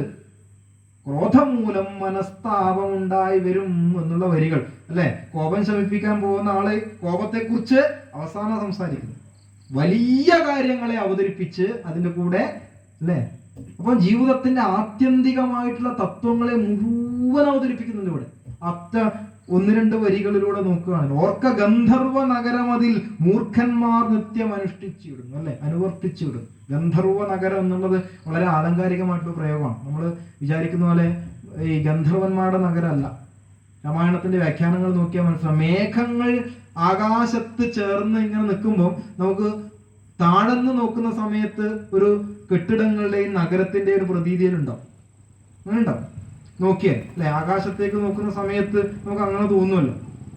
ക്രോധമൂലം മനസ്താപം ഉണ്ടായി വരും എന്നുള്ള വരികൾ അല്ലെ. കോപം ശമിപ്പിക്കാൻ പോകുന്ന ആള് കോപത്തെ കുറിച്ച് അവസാനം സംസാരിക്കുന്നു. വലിയ കാര്യങ്ങളെ അവതരിപ്പിച്ച് അതിന്റെ കൂടെ അല്ലെ. അപ്പൊ ജീവിതത്തിന്റെ ആത്യന്തികമായിട്ടുള്ള തത്വങ്ങളെ മുഴുവൻ അവതരിപ്പിക്കുന്നുണ്ട് ഇവിടെ. 1-2 വരികളിലൂടെ നോക്കുകയാണ്. ഓർക്ക ഗന്ധർവ നഗരം അതിൽ മൂർഖന്മാർ നിത്യം അനുഷ്ഠിച്ചിടും അല്ലെ, അനുവർത്തിച്ചിടും. ഗന്ധർവ നഗരം എന്നുള്ളത് വളരെ ആലങ്കാരികമായിട്ടുള്ള പ്രയോഗമാണ്. നമ്മൾ വിചാരിക്കുന്ന പോലെ ഈ ഗന്ധർവന്മാരുടെ നഗരമല്ല. രാമായണത്തിന്റെ വ്യാഖ്യാനങ്ങൾ നോക്കിയാൽ മനസ്സിലാവും. മേഘങ്ങൾ ആകാശത്ത് ചേർന്ന് ഇങ്ങനെ നിൽക്കുമ്പോൾ നമുക്ക് താഴെന്ന് നോക്കുന്ന സമയത്ത് ഒരു കെട്ടിടങ്ങളുടെയും നഗരത്തിന്റെ ഒരു പ്രതീതിയിലുണ്ടാവും. അങ്ങനെ ഉണ്ടാവും. നോക്കിയേ അല്ലെ, ആകാശത്തേക്ക് നോക്കുന്ന സമയത്ത് നമുക്ക് അങ്ങനെ തോന്നുമല്ലോ.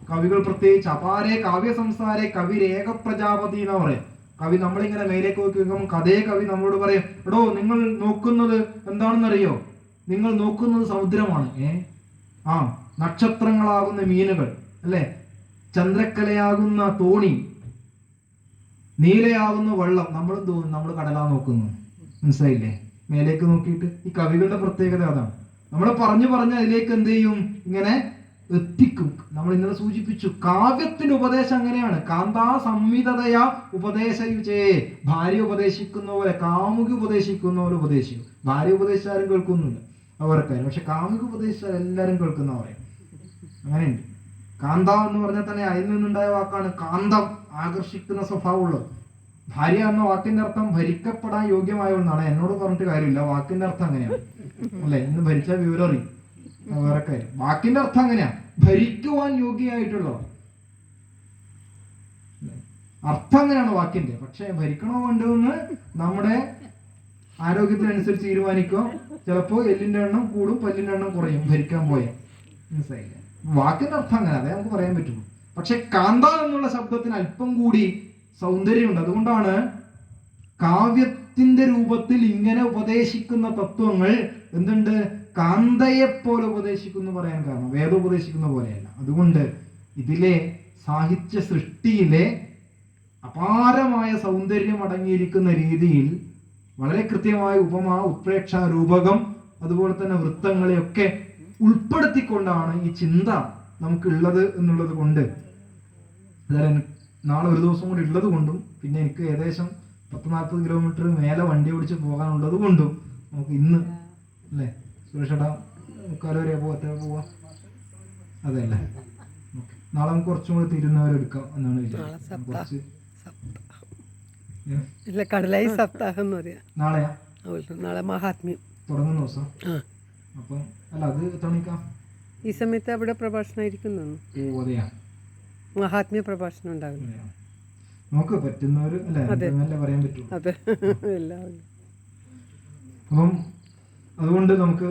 കവികൾ പ്രത്യേകിച്ച് അപാരേ കാവ്യ സംസാരേ കവി രേഖ പ്രജാപതി എന്നാ പറയാം. കവി നമ്മളിങ്ങനെ മേലേക്ക് നോക്കി നോക്കുമ്പോൾ അതേ കവി നമ്മളോട് പറയും, എടോ നിങ്ങൾ നോക്കുന്നത് എന്താണെന്നറിയോ, നിങ്ങൾ നോക്കുന്നത് സമുദ്രമാണ്. നക്ഷത്രങ്ങളാകുന്ന മീനുകൾ അല്ലെ, ചന്ദ്രക്കലയാകുന്ന തോണി, നീലയാകുന്ന വെള്ളം. നമ്മളും തോന്നുന്നു നമ്മൾ കടലാ നോക്കുന്നു. മനസ്സിലായില്ലേ? മേലേക്ക് നോക്കിയിട്ട്. ഈ കവികളുടെ പ്രത്യേകത അതാണ്. നമ്മൾ പറഞ്ഞു അതിലേക്ക് എന്ത് ചെയ്യും, ഇങ്ങനെ എത്തിക്കും. നമ്മൾ ഇന്നലെ സൂചിപ്പിച്ചു, കാവ്യത്തിന്റെ ഉപദേശം അങ്ങനെയാണ്. കാന്താ സംഹിതതയാ ഉപദേശയുചേ. ഭാര്യ ഉപദേശിക്കുന്ന പോലെ, കാമുകി ഉപദേശിക്കുന്ന പോലെ ഉപദേശിക്കും. ഭാര്യ ഉപദേശിച്ചാലും കേൾക്കുന്നില്ല അവർക്കാരും, പക്ഷെ കാമുകി ഉപദേശിച്ചാൽ എല്ലാവരും കേൾക്കുന്ന പറയും. അങ്ങനെയുണ്ട്. കാന്ത എന്ന് പറഞ്ഞാൽ തന്നെ അതിൽ നിന്നുണ്ടായ വാക്കാണ് കാന്തം, ആകർഷിക്കുന്ന സ്വഭാവമുള്ളത്. ഭാര്യ എന്ന വാക്കിന്റെ അർത്ഥം ഭരിക്കപ്പെടാൻ യോഗ്യമായവന്നാണ്. എന്നോട് പറഞ്ഞിട്ട് കാര്യമില്ല, വാക്കിന്റെ അർത്ഥം അങ്ങനെയാണ് അല്ലെ. ഇന്ന് ഭരിച്ച വിവരം അറിയും, വേറെ കാര്യം. വാക്കിന്റെ അർത്ഥം അങ്ങനെയാ, ഭരിക്കുവാൻ യോഗ്യമായിട്ടുള്ളവർ. അർത്ഥം അങ്ങനെയാണ് വാക്കിന്റെ. പക്ഷെ ഭരിക്കണോ വേണ്ടോ എന്ന് നമ്മുടെ ആരോഗ്യത്തിനനുസരിച്ച് തീരുമാനിക്കുക. ചിലപ്പോ എല്ലിന്റെ എണ്ണം കൂടും, പല്ലിന്റെ എണ്ണം കുറയും ഭരിക്കാൻ പോയാൽ. മനസ്സിലായില്ല? വാക്കിന്റെ അർത്ഥം അങ്ങനെ, അതേ നമുക്ക് പറയാൻ പറ്റുള്ളൂ. പക്ഷെ കാന്ത എന്നുള്ള ശബ്ദത്തിന് അല്പം കൂടി സൗന്ദര്യമുണ്ട്. അതുകൊണ്ടാണ് കാവ്യത്തിന്റെ രൂപത്തിൽ ഇങ്ങനെ ഉപദേശിക്കുന്ന തത്വങ്ങൾ എന്തുണ്ട്, കാന്തയെപ്പോലെ ഉപദേശിക്കുന്നു പറയാൻ കാരണം. വേദം ഉപദേശിക്കുന്ന പോലെയല്ല. അതുകൊണ്ട് ഇതിലെ സാഹിത്യ സൃഷ്ടിയിലെ അപാരമായ സൗന്ദര്യം അടങ്ങിയിരിക്കുന്ന രീതിയിൽ വളരെ കൃത്യമായ ഉപമ, ഉത്പ്രേക്ഷ, രൂപകം, അതുപോലെ തന്നെ വൃത്തങ്ങളെയൊക്കെ ഉൾപ്പെടുത്തിക്കൊണ്ടാണ് ഈ ചിന്ത നമുക്കുള്ളത് എന്നുള്ളത് കൊണ്ട്, അതായത് നാളെ ഒരു ദിവസം കൂടി ഉള്ളത് കൊണ്ടും പിന്നെ എനിക്ക് ഏകദേശം 10-40 കിലോമീറ്റർ മേലെ വണ്ടി ഓടിച്ച് പോകാനുള്ളത് കൊണ്ടും നമുക്ക് ഇന്ന് അല്ലേ സുരേഷേട്ടാ മുക്കാൽ വരെ പോവാ അതെ അല്ലേ? ഓക്കെ. നാളെ നമുക്ക് കുറച്ചും കൂടി തിരുന്നവരെടുക്കാം എന്നാണ്
നാളെ
വിചാരിക്കുന്നത്.
സപ്താഹം
കുറച്ച്
ഇല്ല, കടലായി സപ്താഹം എന്ന് പറയാം.
നാളെയാ
നാളെ മഹാത്മ്യം
തുടങ്ങുന്ന ദിവസം.
ആ
അപ്പം അല്ല അത് തണിക്കാം.
ഈ സമയത്ത് അവിടെ പ്രഭാഷണം ഇരിക്കുന്നു.
ഓ അതെയാ,
മഹാത്മ്യ പ്രഭാഷണം ഉണ്ടാകുന്നു.
അതെയാ. നമുക്ക് പറ്റുന്നവർ അല്ലേ, എന്നല്ലേ പറയാൻ പറ്റുള്ളൂ.
അതെ എല്ലാവരും.
അപ്പം അതുകൊണ്ട് നമുക്ക്